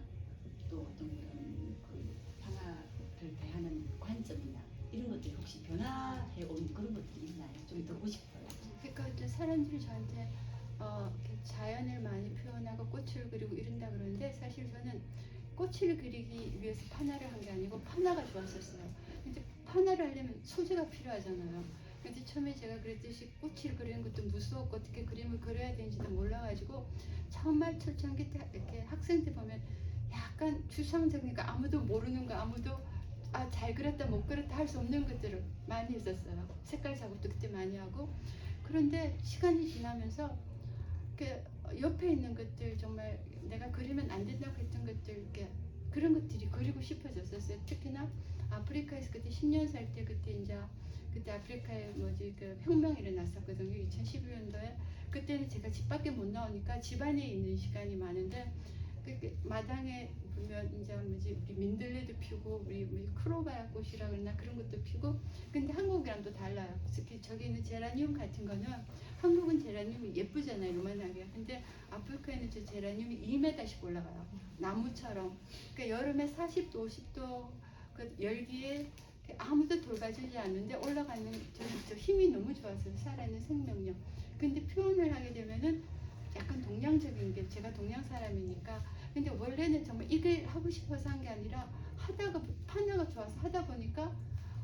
또 또 어떤 그런 그 판화를 대하는 관점이나 이런 것들이 혹시 변화해 온 그런 것들이 있나요? 좀 듣고 싶어요. 그러니까 이제 사람들이 저한테 이렇게 자연을 많이 표현하고 꽃을 그리고 이런다 그러는데 사실 저는 꽃을 그리기 위해서 판화를 한 게 아니고 판화가 좋았었어요. 근데 판화를 하려면 소재가 필요하잖아요. 근데 처음에 제가 그랬듯이 꽃을 그리는 것도 무서웠고 어떻게 그림을 그려야 되는지도 몰라가지고 정말 초창기 때 이렇게 학생 때 보면 약간 추상적이니까 아무도 모르는 거 아무도 잘 그렸다 못 그렸다 할 수 없는 것들을 많이 했었어요. 색깔 작업도 그때 많이 하고 그런데 시간이 지나면서 그 옆에 있는 것들 정말 내가 그리면 안 된다고 했던 것들 이렇게 그런 것들이 그리고 싶어졌었어요. 특히나 아프리카에서 그때 10년 살 때 그때 아프리카에 그 혁명이 일어났었거든요. 2011년도에 그때는 제가 집 밖에 못 나오니까 집 안에 있는 시간이 많은데 그 마당에 보면 우리 민들레도 피고 우리 크로바야 꽃이라 그러나 그런 것도 피고 근데 한국이랑 또 달라요. 특히 저기 있는 제라늄 같은 거는 한국은 제라늄이 예쁘잖아요. 요만하게. 근데 아프리카에는 저 제라늄이 2m씩 올라가요. 나무처럼. 그러니까 여름에 40도, 50도 그 열기에 아무도 돌봐주지 않는데 올라가는 저 힘이 너무 좋았어요. 살아있는 생명력. 근데 표현을 하게 되면은 약간 동양적인 게 제가 동양 사람이니까 근데 원래는 정말 이걸 하고 싶어서 한 게 아니라 하다가 판화가 좋아서 하다 보니까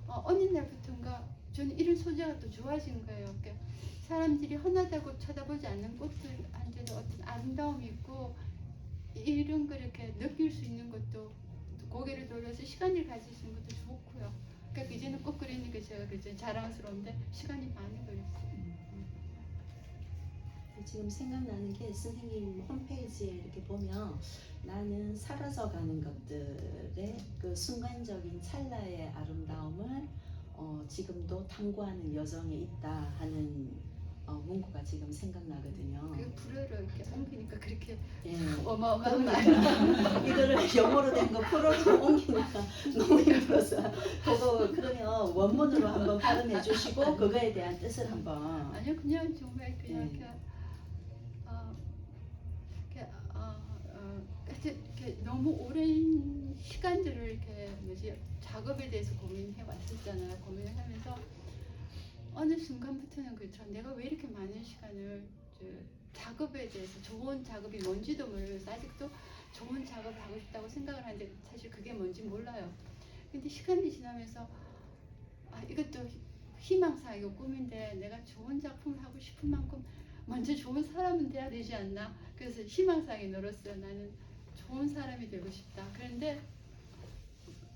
어느 날부터인가 저는 이런 소재가 또 좋아진 거예요. 그러니까 사람들이 흔하다고 쳐다보지 않는 꽃들한테도 어떤 아름다움이 있고 이런 걸 이렇게 느낄 수 있는 것도 고개를 돌려서 시간을 가질 수 있는 것도 좋고요. 그러니까 이제는 꽃 그리는 게 제가 그제 자랑스러운데 시간이 많이 걸렸어요. 지금 생각나는 게 선생님 홈페이지에 이렇게 보면 나는 사라져가는 것들의 그 순간적인 찰나의 아름다움을 지금도 탐구하는 여정에 있다 하는 문구가 지금 생각나거든요. 그 불어로 이렇게 옮기니까 그렇게 예. 어마어마한 말이 그러니까 이거를 영어로 된 거 프로로 옮기니까 너무 힘들어서 그러면 원문으로 한번 발음해 주시고 그거에 대한 뜻을 한번 아니요 그냥 정말 그냥 네. 이렇게 너무 오랜 시간들을 이렇게 작업에 대해서 고민해 왔었잖아요. 고민을 하면서 어느 순간부터는 그렇죠. 내가 왜 이렇게 많은 시간을 작업에 대해서 좋은 작업이 뭔지도 모르겠어요. 아직도 좋은 작업을 하고 싶다고 생각을 하는데 사실 그게 뭔지 몰라요. 근데 시간이 지나면서 이것도 희망사이고 꿈인데 내가 좋은 작품을 하고 싶은 만큼 먼저 좋은 사람은 돼야 되지 않나. 그래서 희망사항에 늘었어요. 나는 좋은 사람이 되고 싶다. 그런데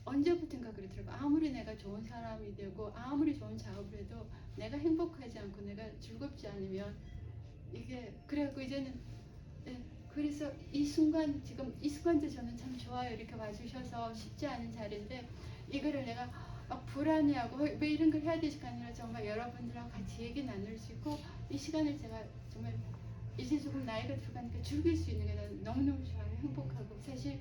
언제부턴가 그러더라고요. 아무리 내가 좋은 사람이 되고 아무리 좋은 작업을 해도 내가 행복하지 않고 내가 즐겁지 않으면 이게 그래갖고 이제는 그래서 이 순간도 저는 참 좋아요. 이렇게 와주셔서 쉽지 않은 자리인데 이거를 내가 막 불안해하고 왜 이런 걸 해야 되지가 아니라 정말 여러분들하고 같이 얘기 나눌 수 있고 이 시간을 제가 정말 이제 조금 나이가 들어가니까 즐길 수 있는 게 너무너무 좋아요. 행복하고 사실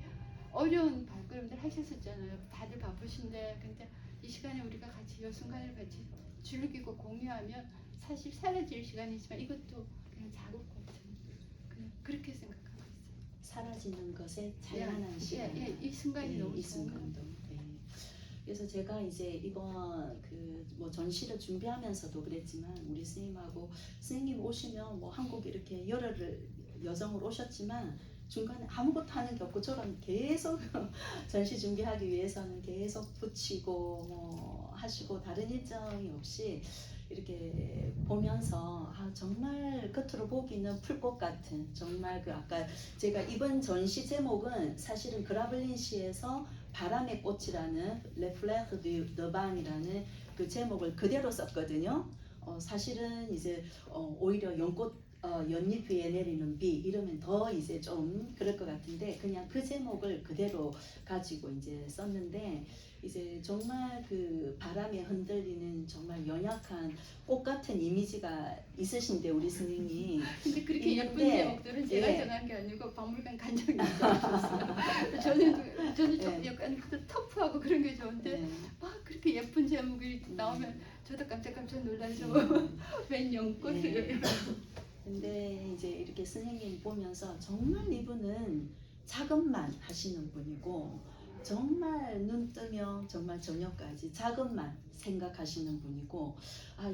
어려운 발걸음들 하셨었잖아요. 다들 바쁘신데 근데 이 시간에 우리가 같이 이 순간을 같이 즐기고 공유하면 사실 사라질 시간이지만 이것도 그냥 작업 같은 그냥 그렇게 생각하고 있어요. 사라지는 것에 찬란한 시간. 이 순간이 너무 이 좋은 것 순간도. 네. 그래서 제가 이제 이번 뭐 전시를 준비하면서도 그랬지만 우리 선생님하고 선생님 오시면 뭐 한국 이렇게 열흘을 여정을 오셨지만 중간에 아무것도 하는 게 없고 저는 계속 전시 준비하기 위해서는 계속 붙이고 뭐 하시고 다른 일정이 없이 이렇게 보면서 정말 겉으로 보기는 풀꽃 같은 정말 그 아까 제가 이번 전시 제목은 사실은 그라블린 시에서 바람의 꽃이라는 레플레르 드 방이라는 그 제목을 그대로 썼거든요. 사실은 이제 오히려 연잎 위에 내리는 비 이러면 더 이제 좀 그럴 것 같은데 그냥 그 제목을 그대로 가지고 이제 썼는데 이제 정말 그 바람에 흔들리는 정말 연약한 꽃 같은 이미지가 있으신데 우리 선생님 근데 그렇게 예쁜 있는데, 제목들은 제가 예. 정한 게 아니고 박물관 간 적이 있어요. 저는 좀 예. 약간 터프하고 그런 게 좋은데 네. 막 그렇게 예쁜 제목이 나오면 저도 깜짝깜짝 놀라서 웬 연꽃을 네. 근데 이제 이렇게 선생님 보면서 정말 이분은 작업만 하시는 분이고 정말 눈 뜨면 정말 저녁까지 작업만 생각하시는 분이고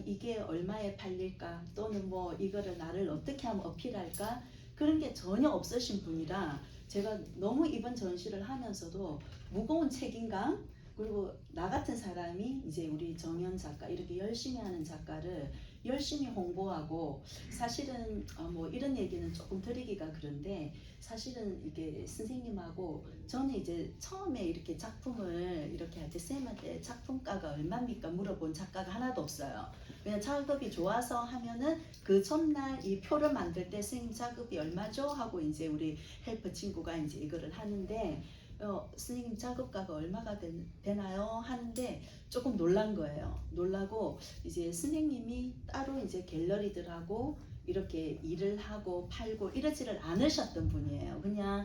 이게 얼마에 팔릴까 또는 뭐 이거를 나를 어떻게 하면 어필할까 그런 게 전혀 없으신 분이라 제가 너무 이번 전시를 하면서도 무거운 책임감 그리고 나 같은 사람이 이제 우리 정연 작가 이렇게 열심히 하는 작가를 열심히 홍보하고 사실은 뭐 이런 얘기는 조금 드리기가 그런데 사실은 이게 선생님하고 저는 이제 처음에 이렇게 작품을 이렇게 할 때 쌤한테 작품가가 얼마입니까 물어본 작가가 하나도 없어요. 그냥 작업이 좋아서 하면은 그 전날 이 표를 만들 때 선생님 작업이 얼마죠 하고 이제 우리 헬프 친구가 이제 이거를 하는데 선생님 작업가가 얼마가 되나요? 하는데 조금 놀란 거예요. 놀라고 이제 선생님이 따로 이제 갤러리들하고 이렇게 일을 하고 팔고 이러지를 않으셨던 분이에요. 그냥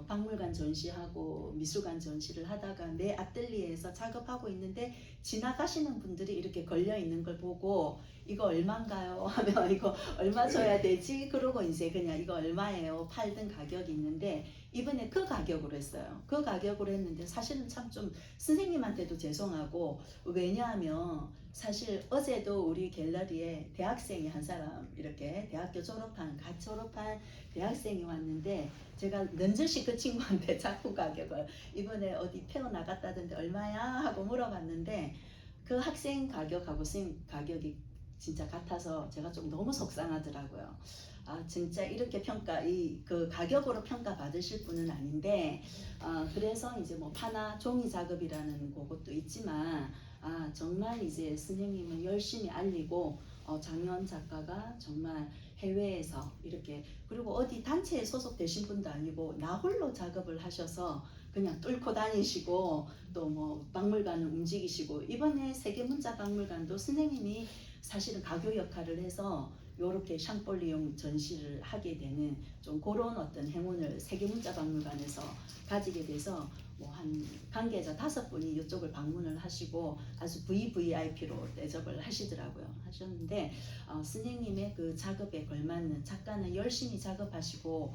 박물관 전시하고 미술관 전시를 하다가 내 아뜰리에에서 작업하고 있는데 지나가시는 분들이 이렇게 걸려 있는 걸 보고 이거 얼마인가요? 하면 이거 얼마 줘야 되지? 그러고 이제 그냥 이거 얼마예요? 팔던 가격이 있는데 이번에 그 가격으로 했어요. 그 가격으로 했는데 사실은 참 좀 선생님한테도 죄송하고 왜냐하면 사실 어제도 우리 갤러리에 대학생이 한 사람 이렇게 대학교 갓 졸업한 대학생이 왔는데 제가 넌저시 그 친구한테 작품 가격을 이번에 어디 페어 나갔다던데 얼마야? 하고 물어봤는데 그 학생 가격하고 선생님 가격이 진짜 같아서 제가 좀 너무 속상하더라고요. 진짜 이렇게 그 가격으로 평가 받으실 분은 아닌데 그래서 이제 뭐 파나 종이 작업이라는 그것도 있지만 정말 이제 선생님을 열심히 알리고 장현 작가가 정말 해외에서 이렇게 그리고 어디 단체에 소속되신 분도 아니고 나 홀로 작업을 하셔서 그냥 뚫고 다니시고 또 뭐 박물관을 움직이시고 이번에 세계문자박물관도 선생님이 사실은 가교 역할을 해서 요렇게 샹폴리옹 전시를 하게 되는 좀 그런 어떤 행운을 세계문자박물관에서 가지게 돼서 뭐 한 관계자 5분이 이쪽을 방문을 하시고 아주 VVIP로 대접을 하셨는데 선생님의 그 작업에 걸맞는 작가는 열심히 작업하시고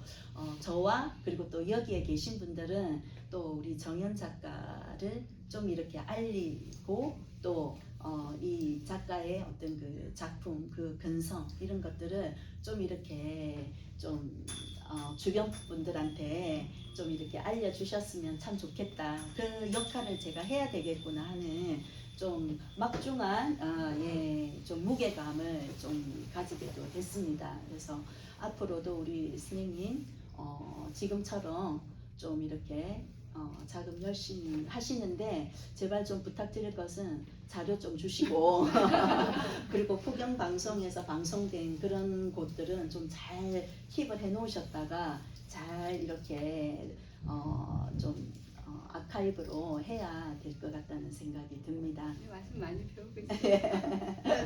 저와 그리고 또 여기에 계신 분들은 또 우리 정연 작가를 좀 이렇게 알리고 또 이 작가의 어떤 그 작품, 그 근성 이런 것들을 좀 이렇게 좀 주변 분들한테 좀 이렇게 알려주셨으면 참 좋겠다. 그 역할을 제가 해야 되겠구나 하는 좀 막중한 좀 무게감을 좀 가지게도 됐습니다. 그래서 앞으로도 우리 선생님 지금처럼 좀 이렇게 작업 열심히 하시는데 제발 좀 부탁드릴 것은 자료 좀 주시고 그리고 국영 방송에서 방송된 그런 곳들은 좀 잘 킵을 해 놓으셨다가 잘 이렇게 좀 아카이브로 해야 될 것 같다는 생각이 듭니다. 말씀 많이 배우고 있어요.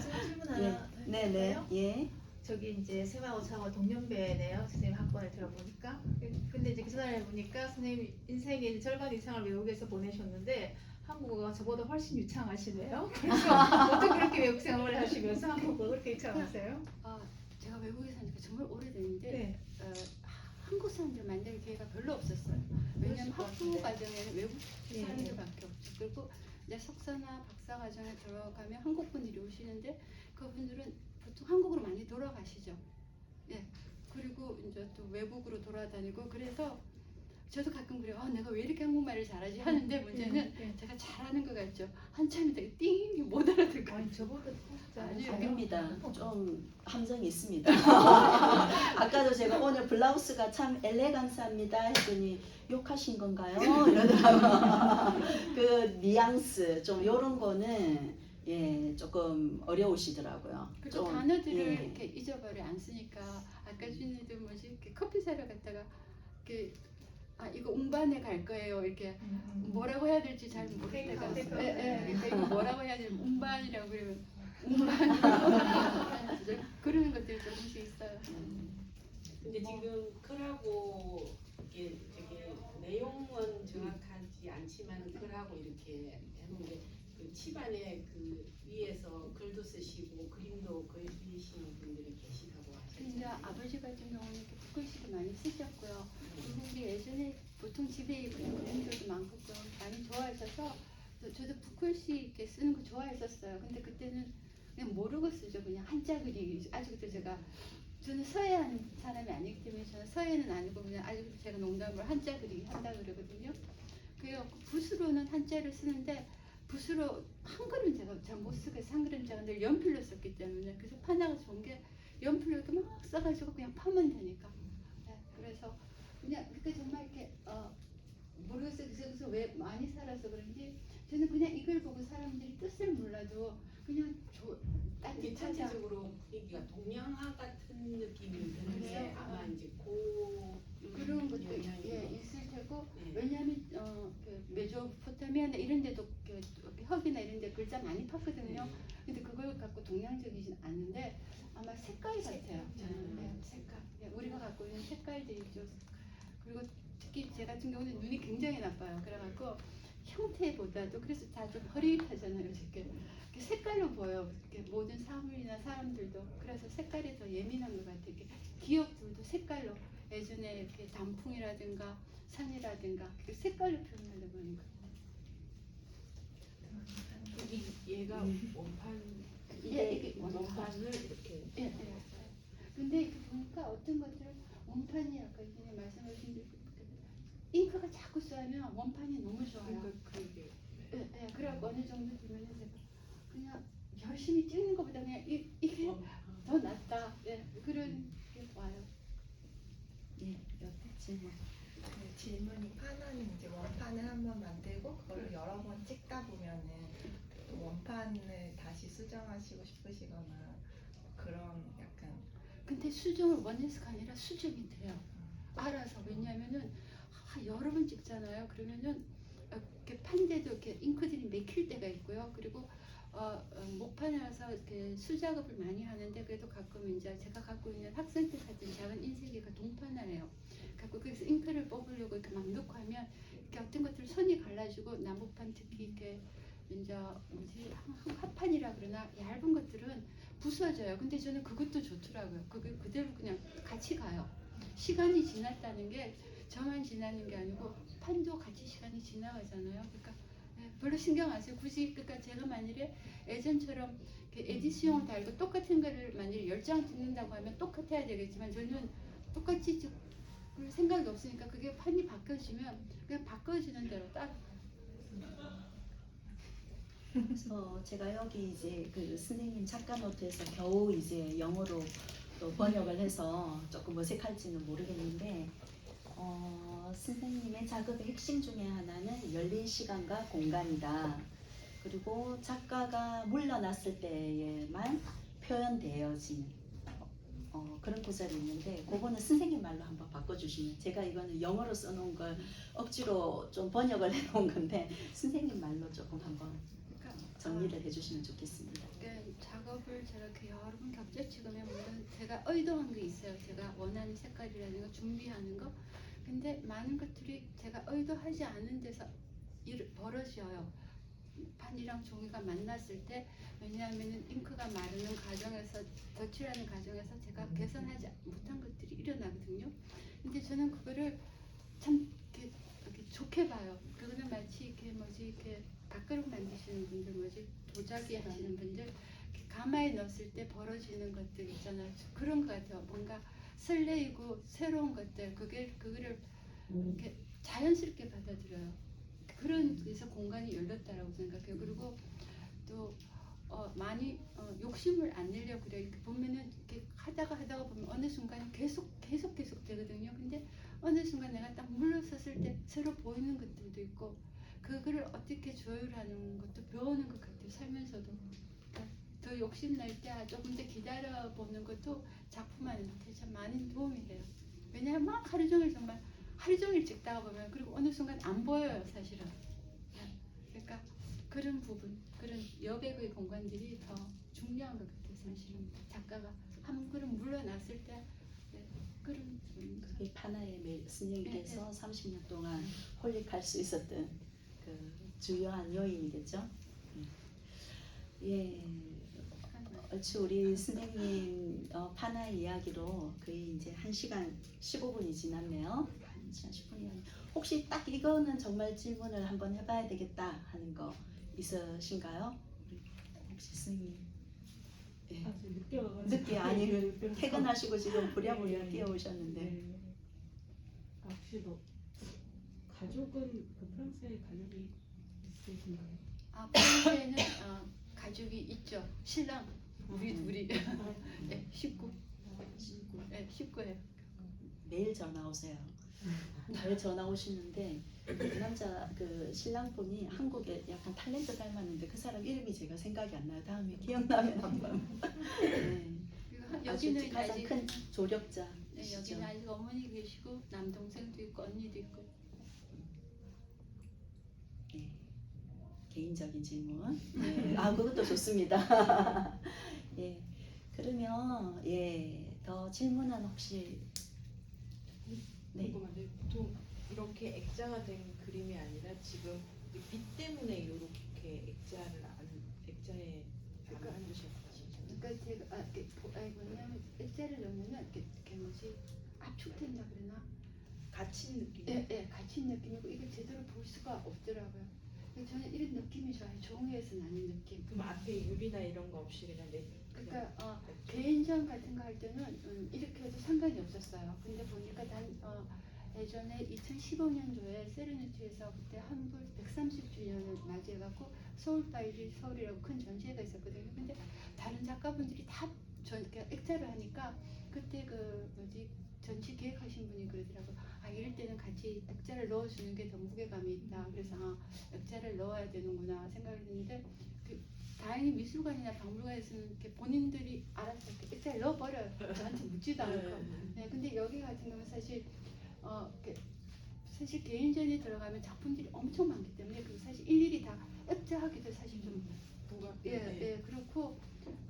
지금 질문 하나 네네 할까요? 예. 저기 이제 세마오차와 동년배네요. 선생님 학번을 들어보니까. 근데 이제 기사를 보니까 선생님 인생의 절반 이상을 외국에서 보내셨는데 한국어가 저보다 훨씬 유창하시네요. 그래서 어떻게 그렇게 외국 생활을 하시면서 한국어가 그렇게 유창하세요? 제가 외국에 사니까 정말 오래됐는데 네. 한국 사람들 만날 기회가 별로 없었어요. 왜냐면 학부 과정에는 외국 예, 사람들밖에 없죠. 그리고 이제 석사나 박사 과정에 들어가면 한국 분들이 오시는데 그분들은 보통 한국으로 많이 돌아가시죠. 예. 그리고 이제 또 외국으로 돌아다니고 그래서 저도 가끔 그래요. 내가 왜 이렇게 한국말을 잘하지 하는데 문제는 제가 잘하는 것 같죠. 한참 있다가 띵 못 알아듣고. 아니 저보다 아니요. 아닙니다. 좀 함정이 있습니다. 아까도 제가 오늘 블라우스가 참 엘레강스합니다 했더니 욕하신 건가요? 이러더라고요. 그 뉘앙스 좀 요런 거는 조금 어려우시더라고요. 그리고 좀, 단어들을 예. 이렇게 잊어버려 안 쓰니까 아까 준이도 뭐지 이렇게 커피 사러 갔다가 이렇게 이거 운반에 갈 거예요 이렇게 뭐라고 해야 될지 잘 모르겠다가 테이크아웃. 이거 뭐라고 해야 될지 운반이라고 그러면 운반 그러는 것들이 조금씩 있어요. 근데 지금 글하고 이게 되게 내용은 정확하지 않지만 글하고 이렇게 해놓은 게 그 집안에 그 위에서 글도 쓰시고 그림도 그리시는 분들이 계시다고 근데 하셨잖아요. 아버지 같은 경우는 이렇게 붓글씨도 많이 쓰셨고요. 그리고 우리 예전에 보통 집에 그냥 그림들도 많고 좀 많이 좋아하셔서 저도 붓글씨 이렇게 쓰는 거 좋아했었어요. 근데 그때는 그냥 모르고 쓰죠. 그냥 한자 그리기. 아직도 저는 서예하는 사람이 아니기 때문에 저는 서예는 아니고 그냥 아직도 제가 농담으로 한자 그리기 한다 그러거든요. 그래서 붓으로는 한자를 쓰는데 붓으로 한글은 제가 잘 못 쓰겠어요. 한글은 제가 늘 연필로 썼기 때문에 그래서 파나가 좋은 게 연필로 이렇게 막 써가지고 그냥 파면 되니까. 네, 그래서 그냥 그때 정말 이렇게 모르겠어요. 그래서 왜 많이 살아서 그런지 저는 그냥 이걸 보고 사람들이 뜻을 몰라도 그냥 이게 따뜻하자. 전체적으로 분위기가 동양화 같은 느낌이 드는 게 그래요? 아마 이제 고 그런 것도 영향인 것 같아요. 있을 테고 네. 왜냐하면 그 메소포타미아나 이런 데도 혁이나 이런 데 글자 많이 팠거든요. 네. 근데 그걸 갖고 동양적이진 않는데 아마 색깔 같아요. 저는 네, 색깔. 네, 우리가 갖고 있는 색깔들이 좀 그리고 특히 제 같은 경우는 눈이 굉장히 나빠요. 그래갖고 형태보다도 그래서 다 좀 허릿하잖아요. 이렇게 색깔로 보여. 이렇게 모든 사물이나 사람들도 그래서 색깔이 더 예민한 것 같아요. 이렇게 기억들도 색깔로 예전에 이렇게 단풍이라든가 산이라든가 그 색깔로 표현하다 보니까 얘가 원판 이게 원판을 이렇게 예, 예. 근데 이렇게 보니까 어떤 것들은 원판이 아까 전에 말씀하신 대로 잉크가 자꾸 쌓이면 원판이 너무 좋아요. 그게 예, 예. 그래갖고 어느 정도 되면은 제가 그냥 열심히 찍는 것보다 그냥 이게 더 낫다. 예, 그런 게 와요. 예, 옆에 질문. 그 질문이 파는 이제 원판을 한번 만들고 그걸 여러 번 찍다 보면은 또 원판을 다시 수정하시고 싶으시거나 그런 약간 근데 수정을 원해서가 아니라 수정이 돼요. 알아서. 왜냐하면은 여러 번 찍잖아요. 그러면은 이렇게 판데도 이렇게 잉크들이 맥힐 때가 있고요. 그리고 목판이라서 이렇게 수작업을 많이 하는데 그래도 가끔 이제 제가 갖고 있는 학생 때 사진 작은 인쇄기가 동판화예요. 갖고 그래서 잉크를 뽑으려고 이렇게 막 넣고 하면 이렇게 어떤 것들 손이 갈라지고 나무판 특히 이렇게 이제 뭐지 합판이라 그러나 얇은 것들은 부서져요. 근데 저는 그것도 좋더라고요. 그게 그대로 그냥 같이 가요. 시간이 지났다는 게 저만 지나는 게 아니고 판도 같이 시간이 지나가잖아요. 그러니까 별로 신경 안 써요. 굳이 그러니까 제가 만일에 예전처럼 에디스용을 달고 똑같은 거를 만일에 10장 찍는다고 하면 똑같아야 되겠지만 저는 똑같이 찍을 생각이 없으니까 그게 판이 바뀌어지면 그냥 바꿔지는 대로 따라. 그래서 제가 여기 이제 그 선생님 작가 노트에서 겨우 이제 영어로 또 번역을 해서 조금 어색할지는 모르겠는데 선생님의 작업의 핵심 중에 하나는 열린 시간과 공간이다. 그리고 작가가 물러났을 때에만 표현되어진 그런 구절이 있는데 그거는 선생님 말로 한번 바꿔주시면 제가 이거는 영어로 써놓은 걸 억지로 좀 번역을 해놓은 건데 선생님 말로 조금 한번 정리를 해주시면 좋겠습니다. 작업을 저렇게 여러 번 겹쳐치면 물론 제가 의도한 게 있어요. 제가 원하는 색깔이라든가 준비하는 거. 근데 많은 것들이 제가 의도하지 않은 데서 벌어져요. 판이랑 종이가 만났을 때 왜냐하면 잉크가 마르는 과정에서 덧칠하는 과정에서 제가 개선하지 못한 것들이 일어나거든요. 근데 저는 그거를 참 이렇게 좋게 봐요. 그거는 마치 이렇게 이렇게 밥그릇 만드시는 분들 도자기 하시는 분들 이렇게 가마에 넣었을 때 벌어지는 것들 있잖아요. 그런 것 같아요. 뭔가 설레이고 새로운 것들 그거를 이렇게 자연스럽게 받아들여요. 그런 그래서 공간이 열렸다라고 생각해요. 그리고 또 많이 욕심을 안 내려고 그래요. 이렇게 보면은 이렇게 하다가 보면 어느 순간 계속 되거든요. 근데 어느 순간 내가 딱 물러섰을 때 새로 보이는 것들도 있고 그거를 어떻게 조율하는 것도 배우는 것 같아요. 살면서도 더 욕심 날 때 조금 더 기다려 보는 것도 작품하는데 참 많은 도움이 돼요. 왜냐하면 막 하루 종일 찍다가 보면 그리고 어느 순간 안 보여요, 사실은. 그러니까 그런 부분, 그런 여백의 공간들이 더 중요한 것 같아요, 사실은. 작가가 한 걸음 물러났을 때 그런 부분. 그게 파나의 스님께서 30년 동안 홀릭할 수 있었던 그 주요한 요인이겠죠. 예. 얼추 우리 선생님 파나 이야기로 거의 이제 1시간 15분이 지났네요. 1시간 10분이. 혹시 딱 이거는 정말 질문을 한번 해봐야 되겠다 하는 거 있으신가요? 혹시 선생님? 예. 아주 늦게 와가지고 늦게 아니 늦게 와서. 퇴근하시고 지금 부랴부랴 네. 뛰어오셨는데. 네. 아, 혹시 뭐 가족은 그 프랑스에 가족이 있으신가요? 프랑스에는 가족이 있죠. 신랑 우리 둘이 네, 식구. 네, 식구예요. 매일 전화 오세요. 매일 전화 오시는데 그 남자 그 신랑분이 한국에 약간 탤런트 닮았는데 그 사람 이름이 제가 생각이 안 나요. 다음에 기억나면 한번. 네. 그리고 아주 여기는 가장 아직 큰 조력자. 네, 여기는 아직 어머니 계시고 남동생도 있고 언니도 있고. 네. 개인적인 질문. 네. 그것도 좋습니다. 예. 그러면 더 질문은 혹시 네. 궁금한데 보통 이렇게 액자가 된 그림이 아니라 지금 이빛 때문에 이렇게 액자에 안 두셨어요. 그러니까 제가 뭐냐면 액자를 넣으면은 이렇게 뭐지 압축된다 그러나 갇힌 느낌. 예, 갇힌 느낌이고 이게 제대로 볼 수가 없더라고요. 그래서 저는 이런 느낌이 좋아요. 종이에서 나는 느낌. 그럼 앞에 유리나 이런 거 없이 그냥 그러니까 개인전 같은 거 할 때는 이렇게 해도 상관이 없었어요. 근데 보니까 예전에 2015년도에 세레니티에서 그때 한불 130주년을 맞이해갖고 서울 바이리 서울이라고 큰 전시회가 있었거든요. 근데 다른 작가분들이 다 이렇게 액자를 하니까 그때 그 뭐지 전시 기획하신 분이 그러더라고. 이럴 때는 같이 액자를 넣어주는 게 더 무게감이 있다. 그래서 액자를 넣어야 되는구나 생각했는데 다행히 미술관이나 박물관에서는 이렇게 본인들이 알아서 이렇게 액자를 넣어버려요. 저한테 묻지도 않고. 네, 근데 여기 같은 경우는 사실 사실 개인전에 들어가면 작품들이 엄청 많기 때문에 그 사실 일일이 다 액자하기도 사실 좀 그렇고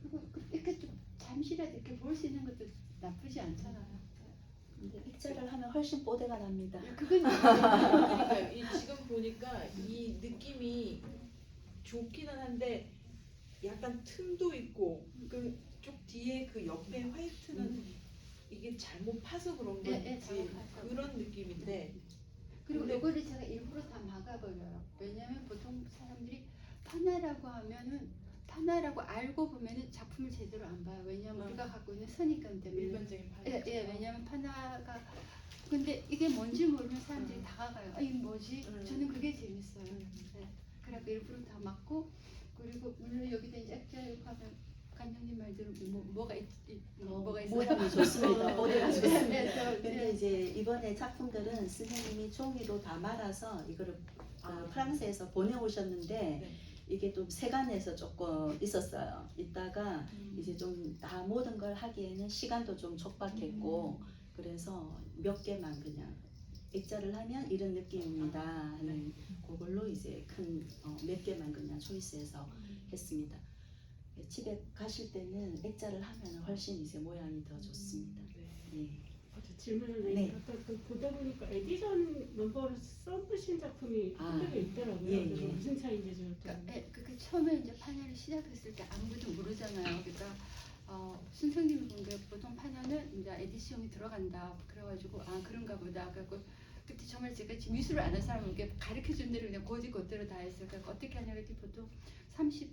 그리고 이렇게 좀 잠시라도 이렇게 볼 수 있는 것도 나쁘지 않잖아요. 근데 액자를 하면 훨씬 뽀대가 납니다. 그건 그러니까요. 지금 보니까 이 느낌이 좋기는 한데 약간 틈도 있고 그쪽 뒤에 그 옆에 화이트는 이게 잘못 파서 그런 건지 잘못 파서. 그런 느낌인데 그리고 근데- 이거를 제가 일부러 다 막아버려요. 왜냐하면 보통 사람들이 파나라고 하면은 파나라고 알고 보면은 작품을 제대로 안 봐요. 왜냐하면 우리가 갖고 있는 선입견 때문에. 일반적인 파. 왜냐하면 파나가 근데 이게 뭔지 모르면 사람들이 다가가요. 이게 뭐지? 저는 그게 재밌어요. 네. 그래서 일부러 다 막고 그리고 물론 여기다 이제 액자 이렇게 하면 관장님 말대로 뭐가 있어요? 모양이 좋습니다. 뽀대가 좋습니다. 네, 근데 이제 이번에 작품들은 선생님이 종이로 다 말아서 이거를 프랑스에서 보내오셨는데 네. 이게 또 세간에서 조금 있었어요. 있다가 이제 좀 다 모든 걸 하기에는 시간도 좀 촉박했고 그래서 몇 개만 그냥 액자를 하면 이런 느낌입니다 하는 그걸로 이제 큰 몇 개만 그냥 초이스해서 했습니다. 집에 가실 때는 액자를 하면 훨씬 이제 모양이 더 좋습니다. 예. 저 질문을 네. 아까 보다 보니까 에디션 넘버를 써보신 작품이 한 개가 있더라고요. 예, 그래서 예. 무슨 차이인지 좀. 그 처음에 이제 파나를 시작했을 때 아무도 모르잖아요. 그러니까 순성님이 본 게 보통 파나는 이제 에디션이 들어간다. 그래가지고 그런가 보다. 그래갖고 그때 정말 제가 미술을 아는 사람을 이렇게 가르쳐 준 대로 그냥 곧대로 다 했어요. 그러니까 어떻게 하냐 그랬더니 보통 30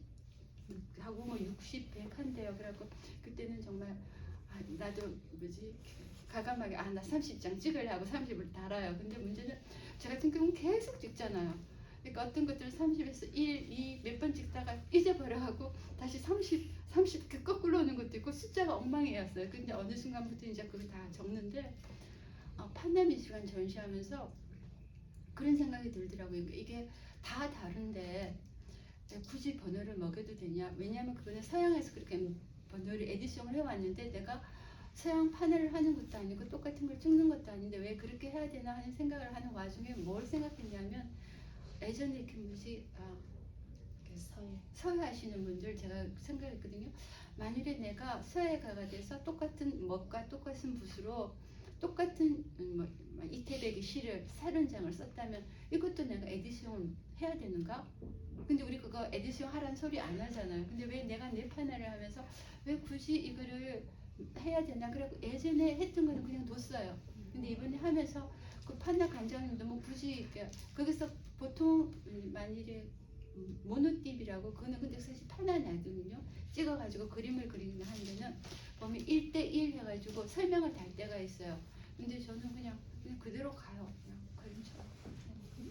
하고 뭐 60, 100 한대요. 그래갖고 그때는 정말 나도 뭐지 가감하게 나 30장 찍으려고 30을 달아요. 근데 문제는 저 같은 경우는 계속 찍잖아요. 그러니까 어떤 것들은 30에서 1, 2 몇 번 찍다가 잊어버려하고 다시 30 이렇게 거꾸로 오는 것도 있고 숫자가 엉망이었어요. 근데 어느 순간부터 이제 그걸 다 적는데 판다미술관 전시하면서 그런 생각이 들더라고요. 이게 다 다른데 굳이 번호를 먹여도 되냐? 왜냐하면 그거는 서양에서 그렇게 번호를 에디션을 해왔는데 내가 서양 판을 하는 것도 아니고 똑같은 걸 찍는 것도 아닌데 왜 그렇게 해야 되나 하는 생각을 하는 와중에 뭘 생각했냐면 예전에 이렇게 뭐지 서예 하시는 분들 제가 생각했거든요. 만일에 내가 서예가가 돼서 똑같은 먹과 똑같은 붓으로 똑같은 이태백의 시를 30장을 썼다면 이것도 내가 에디션을 해야 되는가? 근데 우리 그거 에디션 하라는 소리 안 하잖아요. 근데 왜 내가 내 판화를 하면서 왜 굳이 이거를 해야 되나? 그래고 예전에 했던 거는 그냥 뒀어요. 근데 이번에 하면서 그 판화 관장님 너무 굳이 이렇게 거기서 보통 만일에 모노팁이라고 그거는 근데 사실 판화 나거든요. 찍어가지고 그림을 그리는 한 데는 보면 1대1 해가지고 설명을 달 때가 있어요. 근데 저는 그냥 그대로 가요. 그냥 그림처럼.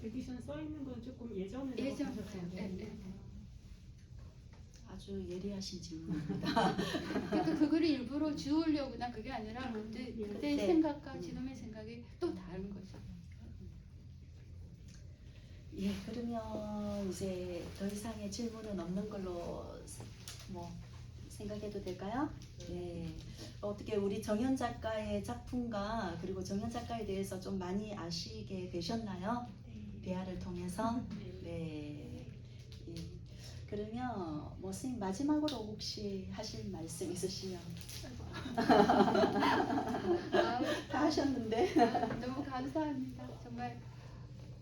에디션 써 있는 건 조금 예전에 예전 하셨잖아요. 네. 아주 예리하신 질문입니다. 그러니까 그거를 일부러 지우려고나 그게 아니라 그때 그때. 생각과 지금의 생각이 또 다른 거죠. 예, 그러면 이제 더 이상의 질문은 없는 걸로 뭐 생각해도 될까요? 네. 어떻게 우리 정현 작가의 작품과 그리고 정현 작가에 대해서 좀 많이 아시게 되셨나요? 대화를 통해서. 네. 예. 그러면 뭐 선생님 마지막으로 혹시 하실 말씀 있으시면 다 하셨는데. 너무 감사합니다. 정말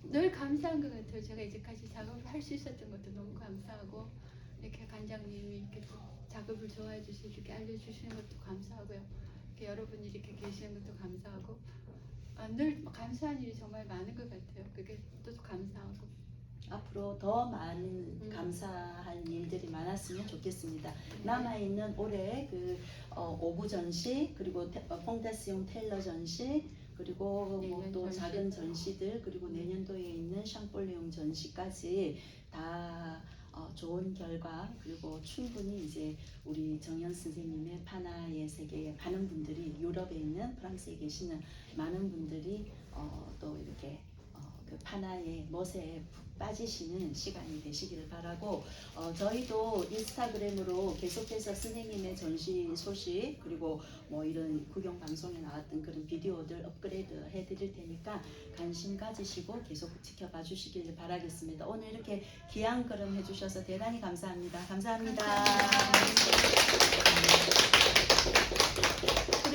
늘 감사한 것 같아요. 제가 이제까지 작업을 할 수 있었던 것도 너무 감사하고 이렇게 관장님이 이렇게 또 작업을 좋아해 주시고 이렇게 알려주시는 것도 감사하고요. 이렇게 여러분이 이렇게 계시는 것도 감사하고 늘 감사한 일이 정말 많은 것 같아요. 그게 또 감사하고 앞으로 더 많은 감사할 일들이 많았으면 좋겠습니다. 남아있는 올해 그 오부 전시 그리고 퐁다시옹 테일러 전시 그리고 뭐 또 전시. 작은 전시들 그리고 내년도에 있는 샹폴리옹 전시까지 다 좋은 결과 그리고 충분히 이제 우리 정현 선생님의 판화의 세계에 많은 분들이 유럽에 있는 프랑스에 계시는 많은 분들이 또 이렇게 그 판화의 멋에 푹 빠지시는 시간이 되시기를 바라고 저희도 인스타그램으로 계속해서 선생님의 전시 소식 그리고 뭐 이런 구경 방송에 나왔던 그런 비디오들 업그레이드 해드릴 테니까 관심 가지시고 계속 지켜봐 주시기를 바라겠습니다. 오늘 이렇게 귀한 걸음 해주셔서 대단히 감사합니다. 감사합니다.